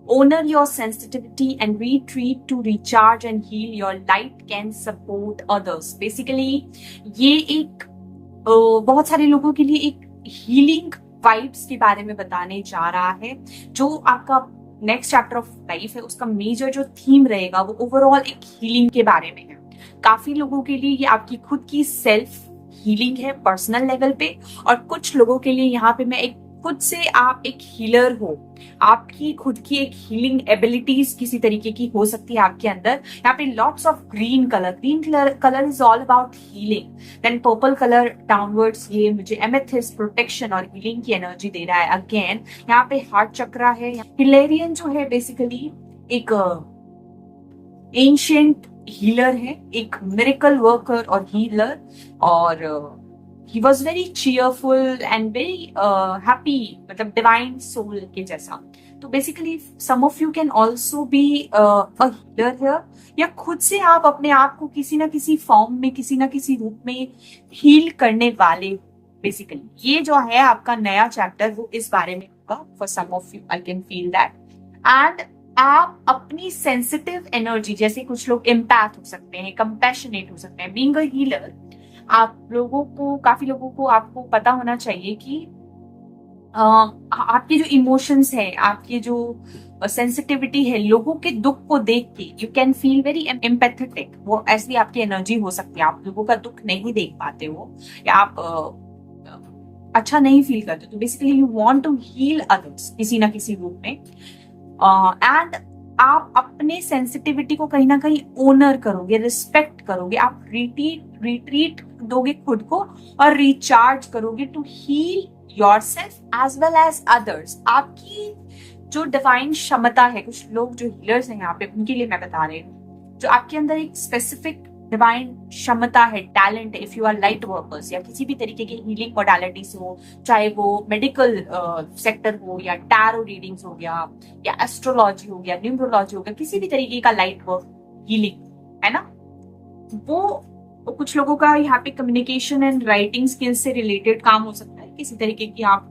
Honor your sensitivity and retreat to recharge and heal. Your light can support others. Basically, ये एक बहुत सारे लोगों के लिए एक हीलिंग वाइब्स के बारे में बताने जा रहा है. जो आपका नेक्स्ट चैप्टर ऑफ लाइफ है उसका मेजर जो थीम रहेगा वो ओवरऑल एक हीलिंग के बारे में है. काफी लोगों के लिए ये आपकी खुद की सेल्फ हीलिंग है पर्सनल लेवल पे, और कुछ लोगों के लिए यहाँ पे मैं एक खुद से आप एक हीलर हो, आपकी खुद की एक हीलिंग एबिलिटीज किसी तरीके की हो सकती है आपके अंदर. यहाँ पे lots of green colour is all about healing. Then purple colour downwards, ये मुझे एमेथिस्ट प्रोटेक्शन और हीलिंग की एनर्जी दे रहा है. अगेन यहाँ पे हार्ट चक्रा है. हिलेरियन जो है बेसिकली एक एंशिएंट हीलर है, एक मिरेकल वर्कर और हीलर, और he was very cheerful and very happy, मतलब divine soul के जैसा. तो basically some of you can also be a healer here, या खुद से आप अपने आप को किसी ना किसी फॉर्म में, किसी ना किसी रूप में हील करने वाले. बेसिकली ये जो है आपका नया चैप्टर वो इस बारे में होगा. For some of you I can feel that. And आप अपनी सेंसिटिव एनर्जी, जैसे कुछ लोग एम्पैथ हो सकते हैं, कंपैशनेट हो सकते हैं. बीइंग अ हीलर आप लोगों को, काफी लोगों को आपको पता होना चाहिए कि आपके जो इमोशंस है, आपके जो सेंसिटिविटी है, लोगों के दुख को देख के you can feel very empathetic. वो ऐसी आपकी एनर्जी हो सकती है. आप लोगों का दुख नहीं देख पाते हो, या आप अच्छा नहीं फील करते. तो basically you want to heal others किसी ना किसी रूप में. एंड आप अपने सेंसिटिविटी को कहीं ना कहीं ओनर करोगे, रिस्पेक्ट करोगे. आप रिट्रीट दोगे खुद को और रिचार्ज करोगे to heal yourself as well as others. आपकी जो डिवाइन क्षमता है, कुछ लोग जो हीलर्स हैं यहाँ पे उनके लिए मैं बता रही हूँ, जो आपके अंदर एक स्पेसिफिक डिवाइन क्षमता है, टैलेंट है. If you are light workers या किसी भी तरीके की हीलिंग मोडालिटीज हो, चाहे वो मेडिकल सेक्टर हो, या टैरो रीडिंग्स हो गया, या एस्ट्रोलॉजी हो गया, न्यूमरोलॉजी हो गया, किसी भी तरीके का लाइट वर्क हीलिंग है ना, वो कुछ लोगों का यहाँ पे कम्युनिकेशन एंड राइटिंग स्किल्स से रिलेटेड काम हो सकता है. किसी तरीके की आप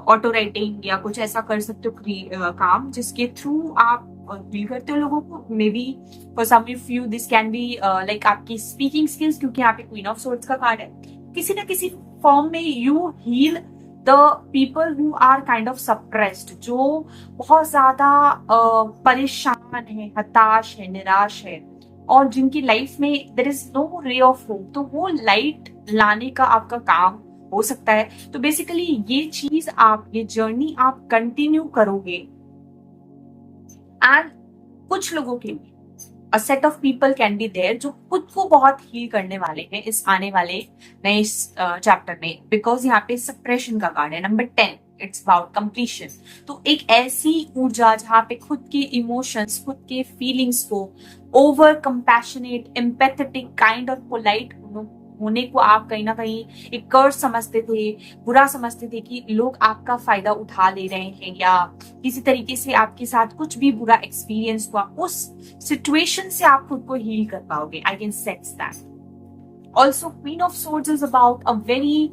ऑटो राइटिंग या कुछ ऐसा कर सकते हो काम जिसके थ्रू आप डील करते हो लोगों को. Maybe for some of you this can be like आपकी स्पीकिंग स्किल्स, क्योंकि यहाँ पे क्वीन ऑफ सोर्ड्स का कार्ड है. किसी ना किसी फॉर्म में you heal the people who are kind of suppressed, जो बहुत ज्यादा परेशान है, हताश है, निराश है, और जिनकी लाइफ में there is no ray of hope. तो वो लाइट लाने का आपका काम हो सकता है. तो बेसिकली ये चीज आप, ये जर्नी आप कंटिन्यू करोगे. एंड कुछ लोगों के लिए a set of people can be there जो खुद को बहुत हील करने वाले हैं इस आने वाले नए चैप्टर में, बिकॉज यहाँ पे सप्रेशन का कार्ड है. Number 10, it's about completion. तो एक ऐसी ऊर्जा जहाँ पे खुद के इमोशंस, खुद के फीलिंग्स को over compassionate, empathetic, kind of polite होने को आप कहीं ना कहीं एक कर्ज समझते थे, बुरा समझते थे कि लोग आपका फायदा उठा ले रहे हैं, या किसी तरीके से आपके साथ कुछ भी बुरा एक्सपीरियंस हुआ, उस सिचुएशन से आप खुद को हील कर पाओगे. आई can sense that. Also queen of swords is about a very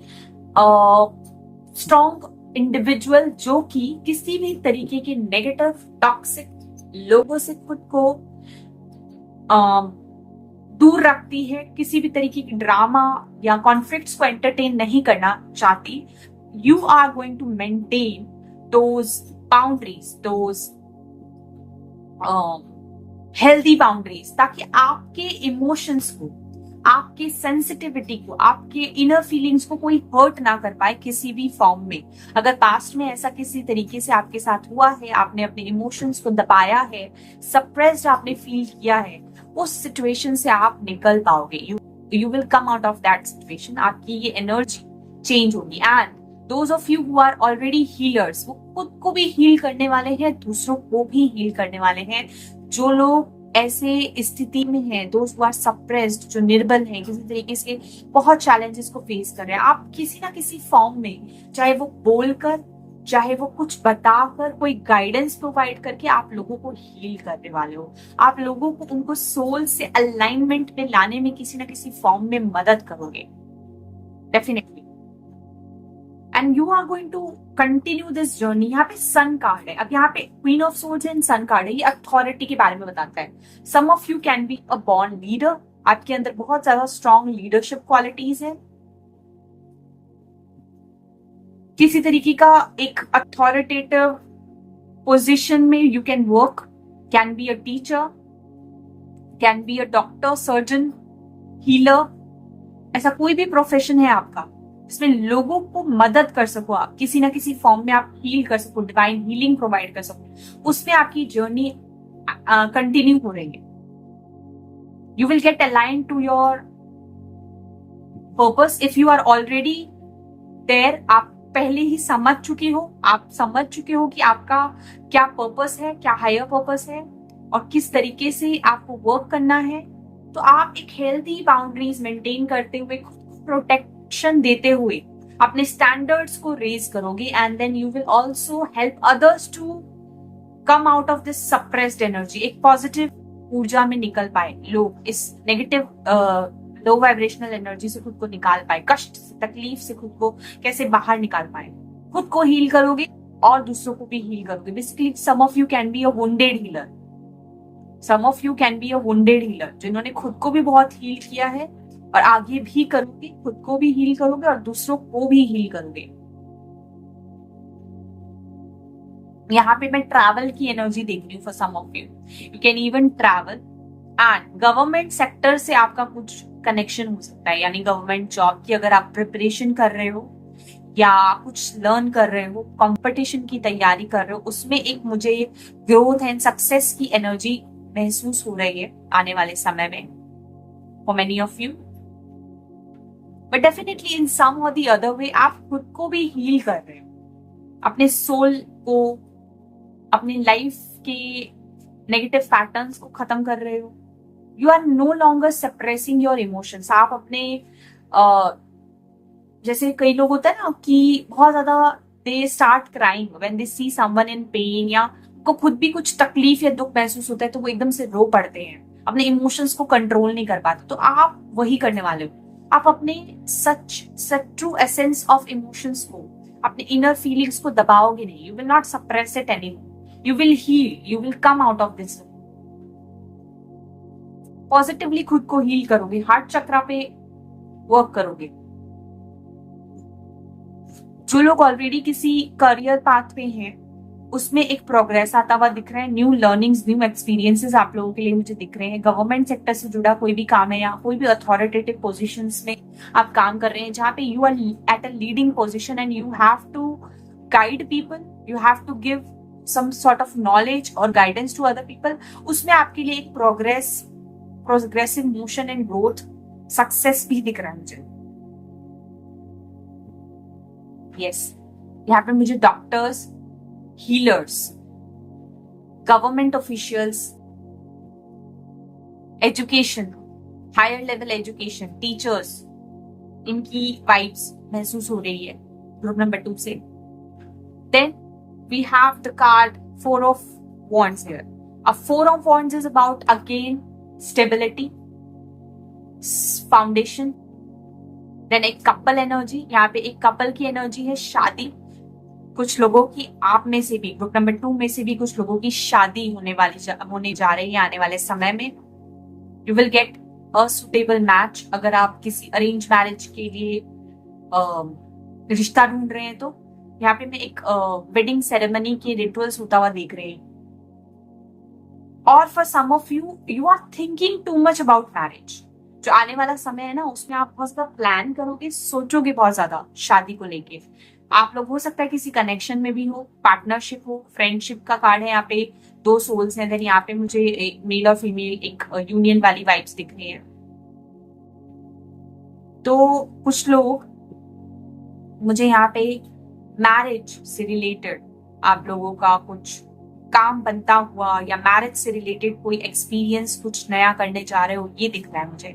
strong individual जो कि किसी भी तरीके के नेगेटिव टॉक्सिक लोगों से खुद को दूर रखती है, किसी भी तरीके की ड्रामा या कॉन्फ्लिक्ट्स को एंटरटेन नहीं करना चाहती. You are going to maintain those boundaries, those healthy boundaries, ताकि आपके इमोशंस को, आपके सेंसिटिविटी को, आपके इनर फीलिंग्स को कोई हर्ट ना कर पाए किसी भी फॉर्म में. अगर पास्ट में ऐसा किसी तरीके से आपके साथ हुआ है, आपने अपने इमोशंस को दबाया है, सप्रेस्ड आपने फील किया है, उस सिचुएशन से आप निकल पाओगे. You will come out of that situation. आपकी ये एनर्जी चेंज होगी. And those of you who are already healers, वो खुद को भी हील करने वाले हैं, दूसरों को भी हील करने वाले हैं. जो लोग ऐसे स्थिति में हैं, दोस्त आर सप्रेस्ड, जो निर्बल हैं, किसी तरीके से बहुत चैलेंजेस को फेस कर रहे हैं, आप किसी ना किसी फॉर्म में, चाहे वो बोलकर, चाहे वो कुछ बताकर, कोई गाइडेंस प्रोवाइड करके आप लोगों को हील करने वाले हो। आप लोगों को उनको सोल से अलाइनमेंट में लाने में किसी ना किसी फॉर्म में मदद करोगे, definitely. And you are going to continue this journey. यहाँ पे सन कार्ड है, अब यहाँ पे queen of souls and sun card है, ये अथॉरिटी के बारे में बताता है। Some of you can be a born leader, आपके अंदर बहुत ज्यादा स्ट्रॉन्ग लीडरशिप क्वालिटीज है, किसी तरीके का एक अथॉरिटेटिव पोजिशन में you can work, can be a teacher, can be a doctor, surgeon, healer, ऐसा कोई भी प्रोफेशन है आपका जिसमें लोगों को मदद कर सको, आप किसी ना किसी फॉर्म में आप हील कर सको, डिवाइन हीलिंग प्रोवाइड कर सको, उसमें आपकी जर्नी कंटिन्यू हो रही है। You will get align to your purpose if you are already there. आप पहले ही समझ चुके हो, आप समझ चुके हो कि आपका क्या पर्पस है, क्या हायर पर्पस है और किस तरीके से आपको वर्क करना है। तो आप एक हेल्दी बाउंड्रीज मेंटेन करते हुए, खुद को प्रोटेक्शन देते हुए अपने स्टैंडर्ड्स को रेज करोगे, and then you will also help others to come out of this suppressed energy, एक पॉजिटिव ऊर्जा में निकल पाए लोग, इस नेगेटिव लो वाइब्रेशनल एनर्जी से खुद को निकाल पाए, कष्ट से, तकलीफ से खुद को कैसे बाहर निकाल पाए। खुद को हील करोगे और दूसरों को भी हील करोगे। Basically some of you can be a wounded healer, some of you can be a wounded healer, जिन्होंने खुद को भी बहुत हील किया है और आगे भी करोगे, खुद को भी हील करोगे और दूसरों को भी हील करोगे। यहाँ पे मैं ट्रैवल की एनर्जी देख रही हूँ for some of you, you can even travel. And government sector से आपका कुछ कनेक्शन हो सकता है, यानी गवर्नमेंट जॉब की अगर आप प्रिपरेशन कर रहे हो या कुछ लर्न कर रहे हो, कंपटीशन की तैयारी कर रहे हो, उसमें एक मुझे ग्रोथ एंड सक्सेस की एनर्जी महसूस हो रही है आने वाले समय में for many of you. But definitely in some और द अदर वे आप खुद को भी हील कर रहे हो, अपने सोल को, अपनी लाइफ के नेगेटिव पैटर्न्स को खत्म कर रहे हो। You are no longer suppressing your emotions. आप अपने जैसे कई लोग होता है ना कि बहुत ज्यादा they start crying when they see someone in pen, या को खुद भी कुछ तकलीफ या दुख महसूस होता है तो वो एकदम से रो पड़ते हैं, अपने इमोशंस को कंट्रोल नहीं कर पाते। तो आप वही करने वाले हो, आप अपने सच ट्रू एसेंस ऑफ इमोशंस को, अपने इनर फीलिंग्स को दबाओगे नहीं। You will not suppress it anymore, you will heal, you will come out of this. Positively खुद को हील करोगे, हार्ट चक्रा पे वर्क करोगे। जो लोग ऑलरेडी किसी करियर पाथ पे हैं उसमें एक प्रोग्रेस आता हुआ दिख रहा है, न्यू लर्निंग्स, न्यू एक्सपीरियंसेस आप लोगों के लिए मुझे दिख रहे हैं। गवर्नमेंट सेक्टर से जुड़ा कोई भी काम है या कोई भी अथॉरिटेटिव पोजीशंस में आप काम कर रहे हैं जहां पे you are at a leading position and you have to guide people, you have to give some sort of knowledge और गाइडेंस टू अदर पीपल, उसमें आपके लिए एक progressive motion and growth, success भी दिख रहा है मुझे। यस, यहाँ पे मुझे doctors, healers, government officials, education, higher level education, teachers, इनकी वाइब्स महसूस हो रही है ग्रुप नंबर 2 से। Then we have the card 4 of Wands here. A 4 of Wands is about again stability, foundation. Then एक कपल एनर्जी, यहाँ पे एक कपल की एनर्जी है, शादी। कुछ लोगों की, आप में से भी, ग्रुप नंबर 2 में से भी कुछ लोगों की शादी होने जा रही है आने वाले समय में। You will get a suitable match. अगर आप किसी अरेंज मैरिज के लिए रिश्ता ढूंढ रहे हैं तो यहाँ पे मैं एक वेडिंग सेरेमनी के रिचुअल्स होता हुआ देख रहे हैं। और for some of you, you are thinking too much about marriage. जो आने वाला समय है ना उसमें आप बहुत ज्यादा प्लान करोगे, सोचोगे बहुत ज्यादा शादी को लेके। आप लोग हो सकता है किसी कनेक्शन में भी हो, पार्टनरशिप हो, फ्रेंडशिप का कार्ड है यहाँ पे, 2 सोल्स हैं। देन यहाँ पे मुझे एक मेल और फीमेल एक यूनियन वाली वाइब्स दिख रही है। तो कुछ लोग, मुझे यहाँ पे मैरिज से रिलेटेड आप लोगों का कुछ काम बनता हुआ या मैरिज से रिलेटेड कोई एक्सपीरियंस कुछ नया करने जा रहे हो, ये दिख रहा है मुझे।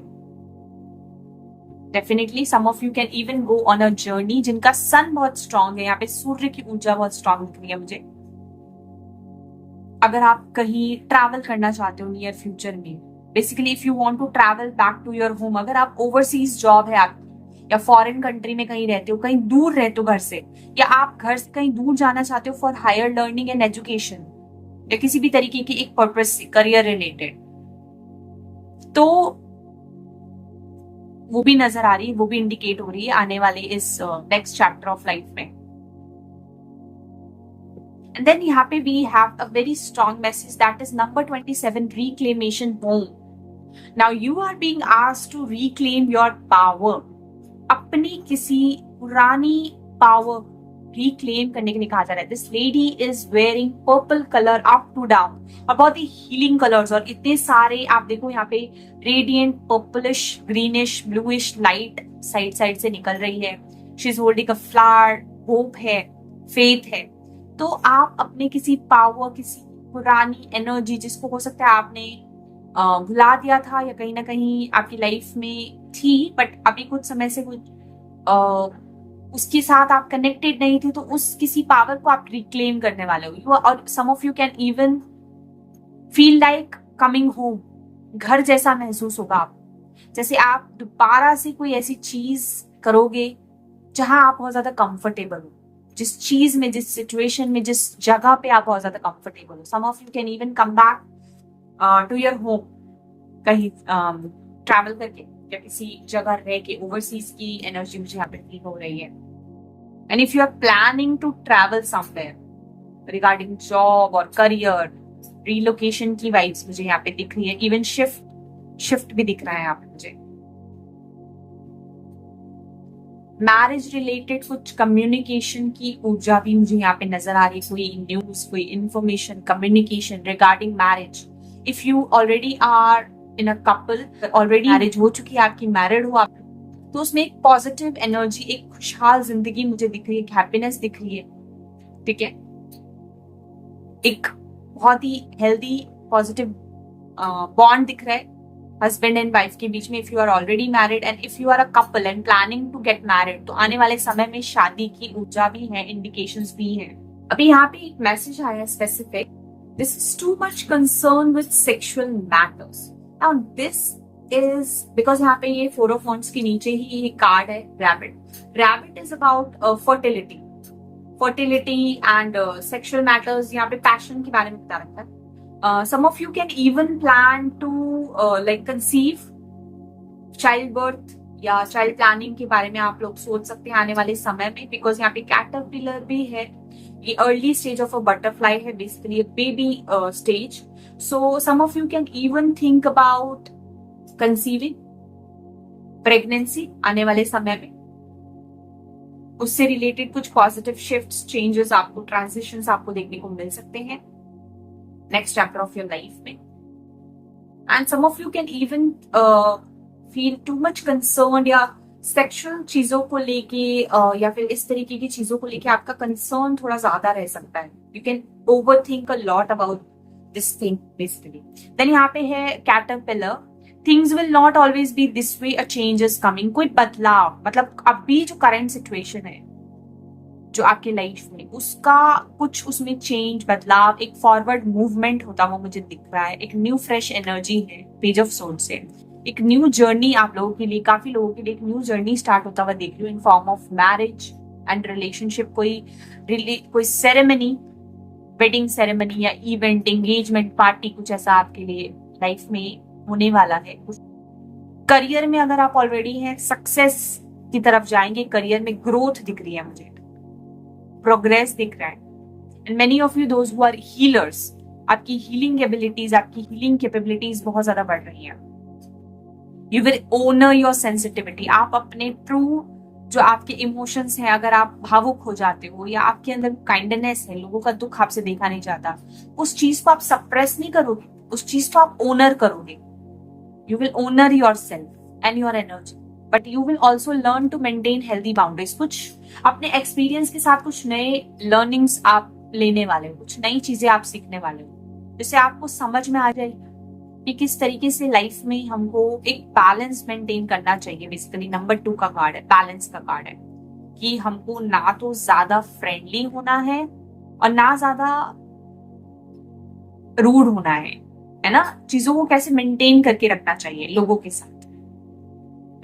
Definitely some of you can even go on a journey जिनका सन बहुत स्ट्रांग है, यहाँ पे सूर्य की ऊर्जा बहुत स्ट्रांग दिख रही है मुझे। अगर आप कहीं ट्रैवल करना चाहते हो नियर फ्यूचर में, basically if you want to travel back to your home, अगर आप ओवरसीज जॉब है आपकी या फॉरेन कंट्री में कहीं रहते हो, कहीं दूर रहते हो घर से, या आप घर से कहीं दूर जाना चाहते हो for higher learning and education या किसी भी तरीके की एक पर्पस से करियर रिलेटेड, तो वो भी नजर आ रही है, वो भी इंडिकेट हो रही है आने वाले इस नेक्स्ट चैप्टर ऑफ लाइफ में। And then यहाँ पे we have a very strong message that is number 27, reclamation home. Now you are being asked to reclaim your power. अपनी किसी पुरानी पावर रिक्लेम करने के लिए कहा जा रहा है। This lady is wearing purple colour up to down, और बहुत ही हीलिंग कलर्स, और इतने सारे आप देखो यहाँ पे radiant purplish greenish bluish light side side से निकल रही है। She is holding a flower, hope है, फेथ है। तो आप अपने किसी पावर, किसी पुरानी एनर्जी जिसको हो सकता है आपने भुला दिया था या कहीं ना कहीं आपकी लाइफ में थी, बट अभी कुछ समय से कुछ उसके साथ आप कनेक्टेड नहीं थे, तो उस किसी पावर को आप रिक्लेम करने वाले हो। यू और some of you can even feel like coming home, घर जैसा महसूस होगा आप, जैसे आप दोबारा से कोई ऐसी चीज करोगे जहां आप बहुत ज्यादा कंफर्टेबल हो, जिस चीज में, जिस सिचुएशन में, जिस जगह पे आप बहुत ज्यादा कंफर्टेबल हो। Some of you can even come back to your home, कहीं ट्रैवल करके या किसी जगह रह के। ओवरसीज की एनर्जी मुझे यहाँ पे फील हो रही है। And if you are planning to travel somewhere regarding job और करियर, रिलोकेशन की वाइब्स मुझे यहाँ पे दिख रही है। इवन शिफ्ट भी दिख रहा है यहाँ पे मुझे। मैरिज रिलेटेड कुछ कम्युनिकेशन की ऊर्जा भी मुझे यहाँ पे नजर आ रही है। कोई न्यूज, कोई information, communication regarding marriage. If you already are in a couple, already marriage हो चुकी है आपकी, मैरिड हो आप, तो उसमें एक पॉजिटिव एनर्जी, एक खुशहाल जिंदगी मुझे दिख रही है, एक हैप्पीनेस दिख रही है। ठीक है, एक बहुत ही हेल्दी पॉजिटिव बॉन्ड दिख रहा है हस्बैंड एंड वाइफ के बीच में। If you are already married and if you are a couple and planning to get married, तो आने वाले समय में शादी की ऊर्जा भी है, इंडिकेशंस भी हैं। अभी यहाँ पे एक मैसेज आया specific, this is to much concern with sexual matters. Now this is because यहाँ पे ये 4 ऑफ वांड्स के नीचे ही ये कार्ड है rabbit. Rabbit is about fertility and sexual matters. यहाँ पे पैशन के बारे में बता रखा है। Some of you can even plan to like conceive, childbirth या child planning के बारे में आप लोग सोच सकते हैं आने वाले समय में, बिकॉज यहाँ पे कैटरपिलर भी है। ये early stage of a butterfly है, basically baby stage. So some of you can even think about conceiving, pregnancy आने वाले समय में। उससे रिलेटेड कुछ पॉजिटिव शिफ्ट्स, चेंजेस आपको, ट्रांजिशंस आपको देखने को मिल सकते हैं next chapter of your life में। And some of you can even feel too much concern, या सेक्सुअल चीजों को लेके या फिर इस तरीके की चीजों को लेके आपका कंसर्न थोड़ा ज्यादा रह सकता है। You can overthink a lot about this thing basically. Then यहाँ पे है caterpillar, things will not always be this way, a change is coming. कोई बदलाव, मतलब अभी जो करंट सिचुएशन है जो आपके लाइफ में, उसका कुछ उसमें चेंज, बदलाव, एक फॉरवर्ड मूवमेंट होता हुआ मुझे दिख रहा है। एक न्यू फ्रेश एनर्जी है पेज ऑफ सोर्ड से, एक न्यू जर्नी आप लोगों के लिए, काफी लोगों के लिए एक न्यू जर्नी स्टार्ट होता हुआ देख रही हूँ in form of marriage and relationship. कोई सेरेमनी, वेडिंग सेरेमनी या इवेंट, एंगेजमेंट पार्टी, कुछ ऐसा आपके लिए लाइफ में होने वाला है। करियर में अगर आप ऑलरेडी हैं, सक्सेस की तरफ जाएंगे, करियर में ग्रोथ दिख रही है मुझे, प्रोग्रेस दिख रहा है। And many of you those who are healers, आपकी हीलिंग एबिलिटीज, आपकी हीलिंग कैपेबिलिटीज बहुत ज्यादा बढ़ रही है। You will honour your sensitivity. आप अपने ट्रू जो आपके इमोशंस हैं, अगर आप भावुक हो जाते हो या आपके अंदर काइंडनेस है, लोगों का दुख आपसे देखा नहीं जाता, उस चीज को आप सप्रेस नहीं करोगे, उस चीज को आप ओनर करोगे। You will honour yourself and your energy, but you will also learn to maintain healthy boundaries. कुछ अपने एक्सपीरियंस के साथ कुछ नए लर्निंग्स आप लेने वाले हो, कुछ नई चीजें आप सीखने वाले हो, जिससे आपको समझ में आ जाए कि किस तरीके से लाइफ में हमको एक बैलेंस मेंटेन करना चाहिए। बेसिकली नंबर 2 का कार्ड है, बैलेंस का कार्ड है, कि हमको ना तो ज्यादा फ्रेंडली होना है और ना ज्यादा रूड होना है ना। चीजों को कैसे मेंटेन करके रखना चाहिए लोगों के साथ,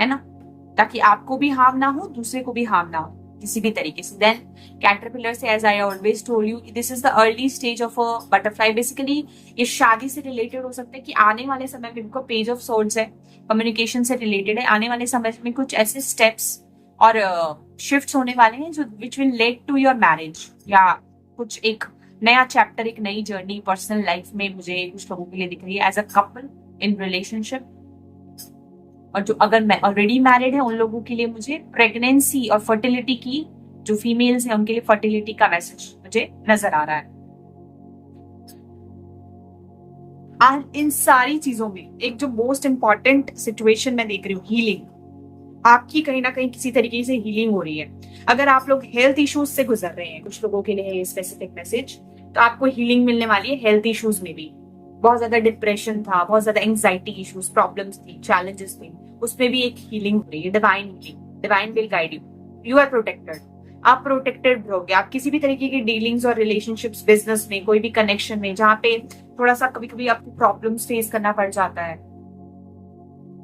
है ना, ताकि आपको भी हार्म ना हो, दूसरे को भी हार्म ना हो किसी भी तरीके से। देन कैटरपिलर से, as I always told you, this is the early stage of a butterfly. Basically ये शादी से रिलेटेड हो सकता है कि आने वाले समय में, इनको पेज ऑफ सोर्ड्स है, कम्युनिकेशन से रिलेटेड है, आने वाले समय में कुछ ऐसे स्टेप्स और शिफ्ट्स होने वाले हैं जो which will lead to your marriage, या कुछ एक नया चैप्टर, एक नई जर्नी पर्सनल लाइफ में मुझे कुछ लोगों के लिए दिख रही है as a couple in relationship. और जो अगर ऑलरेडी मैरिड है उन लोगों के लिए मुझे प्रेगनेंसी और फर्टिलिटी की, जो फीमेल्स हैं उनके लिए फर्टिलिटी का मैसेज मुझे नजर आ रहा है। और इन सारी चीजों में एक जो मोस्ट इंपॉर्टेंट सिचुएशन मैं देख रही हूँ, हीलिंग। आपकी कहीं ना कहीं किसी तरीके से हीलिंग हो रही है। अगर आप लोग हेल्थ इश्यूज से गुजर रहे हैं, कुछ लोगों के लिए है ये स्पेसिफिक मैसेज, तो आपको हीलिंग मिलने वाली है हेल्थ इश्यूज में भी। बहुत ज्यादा डिप्रेशन था, बहुत ज्यादा एंग्जाइटी इश्यूज, प्रॉब्लम्स थी, चैलेंजेस थे, उसमें भी एक हीलिंग हो रही है, divine healing. Divine will guide you, you are protected, आप प्रोटेक्टेड रहोगे। आप किसी भी तरीके की डीलिंग्स और रिलेशनशिप्स, बिजनेस में, कोई भी कनेक्शन में जहाँ पे थोड़ा सा कभी कभी आपको प्रॉब्लम्स फेस करना पड़ जाता है,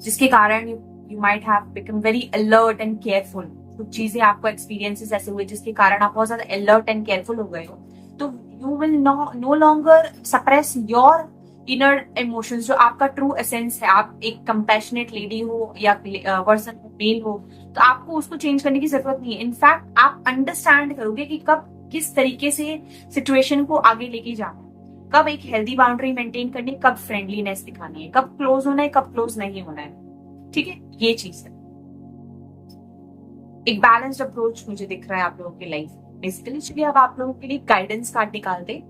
जिसके कारण you might have become very alert and careful. कुछ चीजें आपको एक्सपीरियंसेस ऐसे हुए जिसके कारण आप बहुत ज्यादा अलर्ट एंड केयरफुल हो गए हो, तो you will no longer suppress your inner emotions, जो आपका ट्रू एसेंस है। आप एक कंपैशनेट लेडी हो या पर्सन मेल हो, तो आपको उसको चेंज करने की जरूरत नहीं है। इनफैक्ट आप अंडरस्टैंड करोगे कि कब किस तरीके से सिचुएशन को आगे लेके जाना है, कब एक हेल्दी बाउंड्री मेंटेन करनी है, कब फ्रेंडलीनेस दिखानी है, कब क्लोज होना है, कब क्लोज नहीं होना है। ठीक है, ये चीज है। एक बैलेंस्ड अप्रोच मुझे दिख रहा है आप लोगों की लाइफ बेसिकली। चलिए अब आप लोगों के लिए गाइडेंस कार्ड निकालते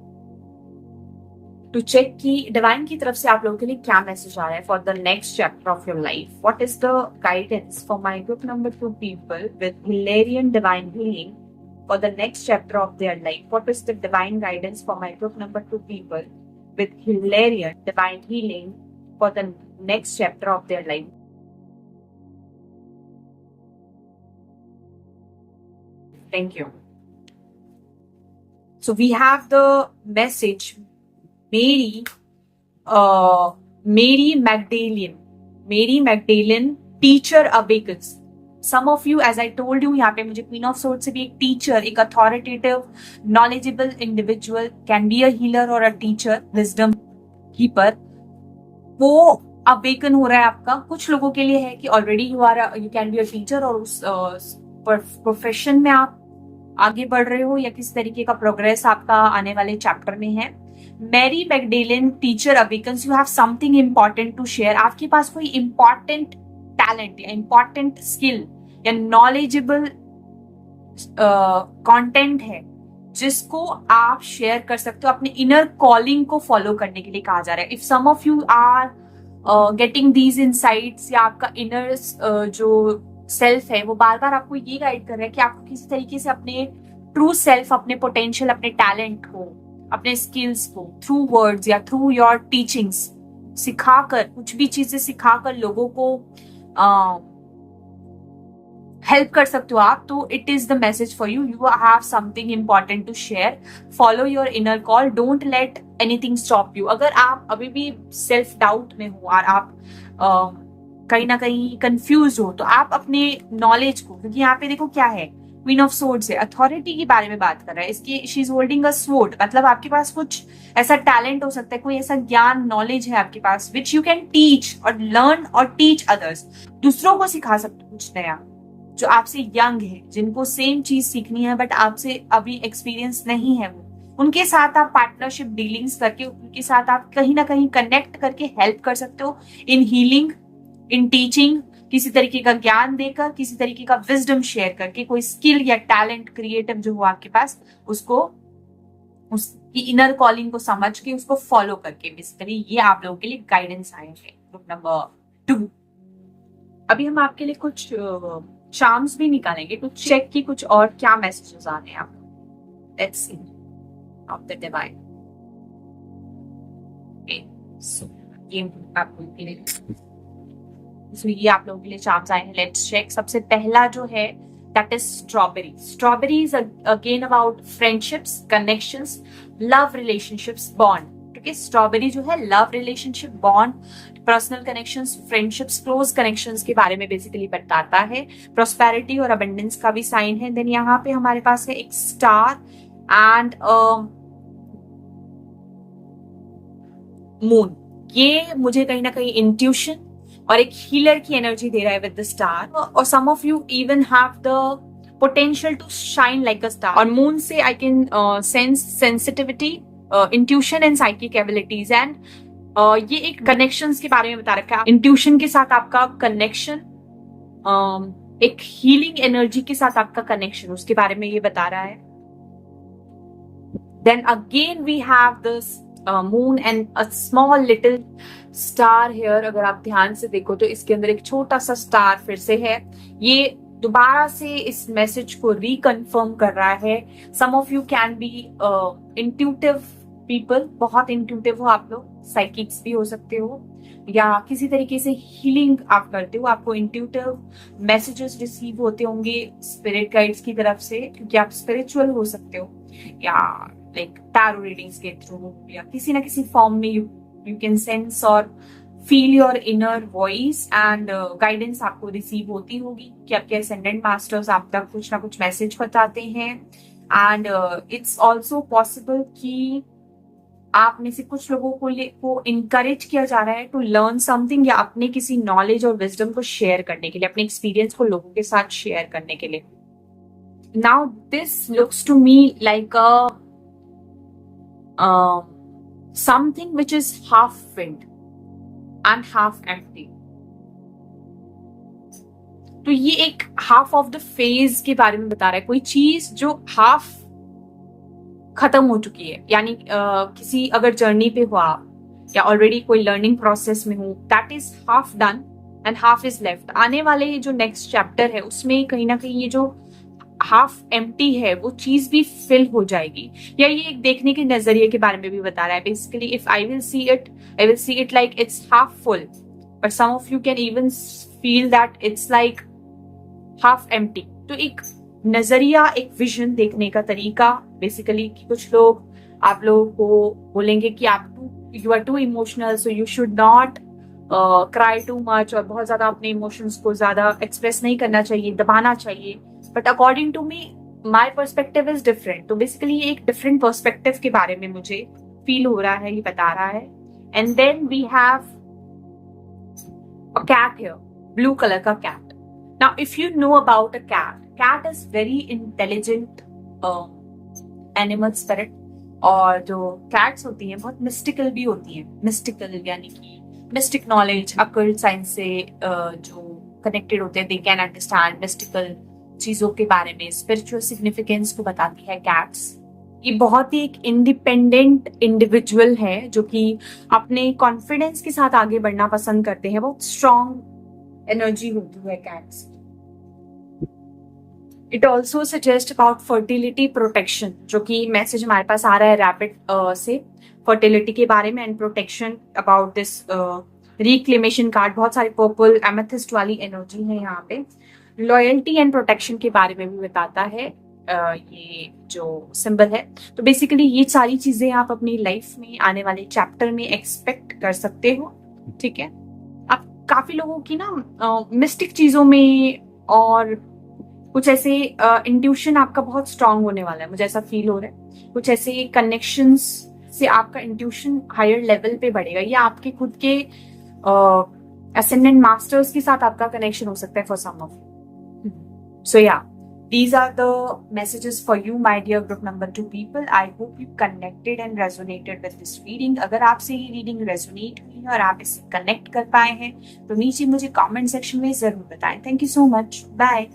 टू चेक कि डिवाइन की तरफ से आप लोगों के लिए क्या मैसेज आ रहा है for the next chapter of your life. What is the guidance for my group number 2 people with हिलेरियन divine healing for the next chapter of their life? What is the divine guidance for my group number 2 people with hilarious divine healing for the next chapter of their life? Thank you. So we have the message Mary Magdalene, teacher awakens. Some of you, as I told you, यहाँ पे मुझे queen of sword से भी एक teacher, एक authoritative knowledgeable individual, can be a healer और a teacher, wisdom keeper, वो awaken हो रहा है आपका। कुछ लोगों के लिए है कि already you can be a teacher और उस प्रोफेशन में आप आगे बढ़ रहे हो, या किसी तरीके का प्रोग्रेस आपका आने वाले चैप्टर में है। Mary Magdalene, teacher awakens, you have something important to share. आपके पास कोई इंपॉर्टेंट टैलेंट या इंपॉर्टेंट स्किल या नॉलेजेबल कंटेंट है जिसको आप शेयर कर सकते हो, अपने इनर कॉलिंग को फॉलो करने के लिए कहा जा रहा है। If some of you are getting these insights, या आपका इनर जो सेल्फ है वो बार बार आपको ये गाइड कर रहा है कि आपको किसी तरीके से अपने ट्रू सेल्फ, अपने पोटेंशियल, अपने टैलेंट को, अपने स्किल्स को थ्रू वर्ड्स या थ्रू योर टीचिंग्स सिखाकर, कुछ भी चीजें सिखाकर लोगों को हेल्प कर सकते हो आप, तो it is the message for you. You have something important to share, follow your inner call, don't let anything stop you. अगर आप अभी भी सेल्फ डाउट में हो और आप कहीं ना कहीं कंफ्यूज हो, तो आप अपने नॉलेज को, क्योंकि यहाँ पे देखो क्या है, क्वीन ऑफ सोर्ड्स है, अथॉरिटी के बारे में बात कर रहा है। इसकी she is holding a sword, मतलब आपके पास कुछ ऐसा टैलेंट हो सकता है, कोई ऐसा ज्ञान, नॉलेज है आपके पास विच यू कैन टीच और लर्न और टीच अदर्स। दूसरों को सिखा सकते हो कुछ नया, जो आपसे यंग है, जिनको सेम चीज सीखनी है बट आपसे अभी एक्सपीरियंस नहीं है, वो उनके साथ आप पार्टनरशिप डीलिंग्स करके, उनके साथ आप कहीं ना कहीं कनेक्ट करके हेल्प कर सकते हो इन हीलिंग, इन टीचिंग, किसी तरीके का ज्ञान देकर, किसी तरीके का विजडम शेयर करके, कोई स्किल या टैलेंट क्रिएटिव जो हो आपके पास, उसको, उसकी इनर कॉलिंग को समझ के उसको फॉलो करके। बेसिकली ये आप लोगों के लिए गाइडेंस आए हैं ग्रुप नंबर 2। अभी हम आपके लिए कुछ चार्म्स भी निकालेंगे टू चेक की कुछ और क्या मैसेजेस आ रहे हैं आपको। Let's see. of the divine. Okay, so ये आप लोगों के लिए, so ये आप लोगों के लिए चार्म्स आए हैं. Let's check. सबसे पहला जो है that is strawberry. Strawberry is again about friendships, connections, love relationships, bond. Okay, strawberry जो है love relationship, bond, personal connections, friendships, close connections के बारे में बेसिकली बताता है. प्रॉस्पेरिटी और अबंडेंस का भी साइन है. देन यहाँ पे हमारे पास है एक स्टार एंड मून. ये मुझे कहीं ना कहीं इंट्यूशन और एक हीलर की एनर्जी दे रहा है विद द स्टार. और some of you even have the potential to shine like a star. और मून से I can sense sensitivity, intuition and psychic abilities. And ये एक कनेक्शंस के बारे में बता रखा है. इंट्यूशन के साथ आपका कनेक्शन, एक हीलिंग एनर्जी के साथ आपका कनेक्शन, उसके बारे में ये बता रहा है. Then again we have this moon and a small little star here. अगर आप ध्यान से देखो तो इसके अंदर एक छोटा सा स्टार फिर से है. ये दोबारा से इस मैसेज को रिकन्फर्म कर रहा है. Some of you can be intuitive people. बहुत इंट्यूटिव हो आप लोग, साइकिक्स भी हो सकते हो, या किसी तरीके से हीलिंग आप करते हो. आपको इंट्यूटिव मैसेजेस रिसीव होते होंगे स्पिरिट गाइड्स की तरफ से, क्योंकि आप स्पिरिचुअल हो सकते हो, या लाइक टैरो रीडिंग्स के थ्रू, या किसी ना किसी फॉर्म में यू कैन सेंस और feel your inner voice and guidance आपको रिसीव होती होगी कि आपके असेंडेंट मास्टर्स आप तक कुछ ना कुछ मैसेज बताते हैं. एंड इट्स ऑल्सो पॉसिबल कि आप में से कुछ लोगों को इनकरेज किया जा रहा है टू लर्न समथिंग, या अपने किसी नॉलेज और विजडम को शेयर करने के लिए, अपने एक्सपीरियंस को लोगों के साथ शेयर करने के लिए. Now this looks to me like a something which is half filled and half empty. तो ये एक हाफ ऑफ द फेज के बारे में बता रहा है. कोई चीज जो हाफ खत्म हो चुकी है, यानी किसी अगर जर्नी पे हो आप, या ऑलरेडी कोई लर्निंग प्रोसेस में हो, that is half done and half is left. आने वाले जो नेक्स्ट चैप्टर है उसमें कहीं ना कहीं ये जो हाफ एम्प्टी है वो चीज भी फिल हो जाएगी. या ये एक देखने के नजरिए के बारे में भी बता रहा है. Basically if I will see it like it's half full, but some of you can even feel that it's like half empty. तो एक नजरिया, एक विजन देखने का तरीका बेसिकली, कि कुछ लोग आप लोगों को बोलेंगे कि आप you are too emotional, so you should not cry too much, और बहुत ज्यादा अपने इमोशंस को ज्यादा एक्सप्रेस नहीं करना चाहिए, दबाना चाहिए. But according to me, my perspective is different. तो बेसिकली ये एक डिफरेंट पर्सपेक्टिव के बारे में मुझे फील हो रहा है, ये बता रहा है. And then we have a cat here, blue colour का cat. Now if you know about a cat is very intelligent animal spirit. और जो cats होती हैं बहुत mystical भी होती हैं. mystical यानी कि mystic knowledge, occult science से जो connected होते हैं, they can understand mystical चीजों के बारे में, spiritual significance को बताती है cats. ये बहुत ही एक इंडिपेंडेंट इंडिविजुअल है जो कि अपने कॉन्फिडेंस के साथ आगे बढ़ना पसंद करते हैं. बहुत स्ट्रॉन्ग एनर्जी होती है cats. It also suggest about fertility protection, जो कि मैसेज हमारे पास आ रहा है रैपिड से फर्टिलिटी के बारे में, and protection about this reclamation card. बहुत सारी पर्पल एमेथिस्ट वाली एनर्जी है यहाँ पे. लॉयल्टी एंड प्रोटेक्शन के बारे में भी बताता है ये जो सिंबल है. तो बेसिकली ये सारी चीजें आप अपनी लाइफ में आने वाले चैप्टर में एक्सपेक्ट कर सकते हो. ठीक है, आप काफी लोगों की ना मिस्टिक चीजों में और कुछ ऐसे इंट्यूशन आपका बहुत स्ट्रांग होने वाला है, मुझे ऐसा फील हो रहा है. कुछ ऐसे कनेक्शंस से आपका इंट्यूशन हायर लेवल पे बढ़ेगा, या आपके खुद के असेंडेंट मास्टर्स के साथ आपका कनेक्शन हो सकता है फॉर सम ऑफ. सो या, these are the messages for you, my dear group number 2 people. I hope you connected and resonated with this reading. अगर आपसे ये रीडिंग रेजोनेट हुई है और आप इससे कनेक्ट कर पाए हैं तो नीचे मुझे कमेंट सेक्शन में जरूर बताएं. Thank you so much. Bye.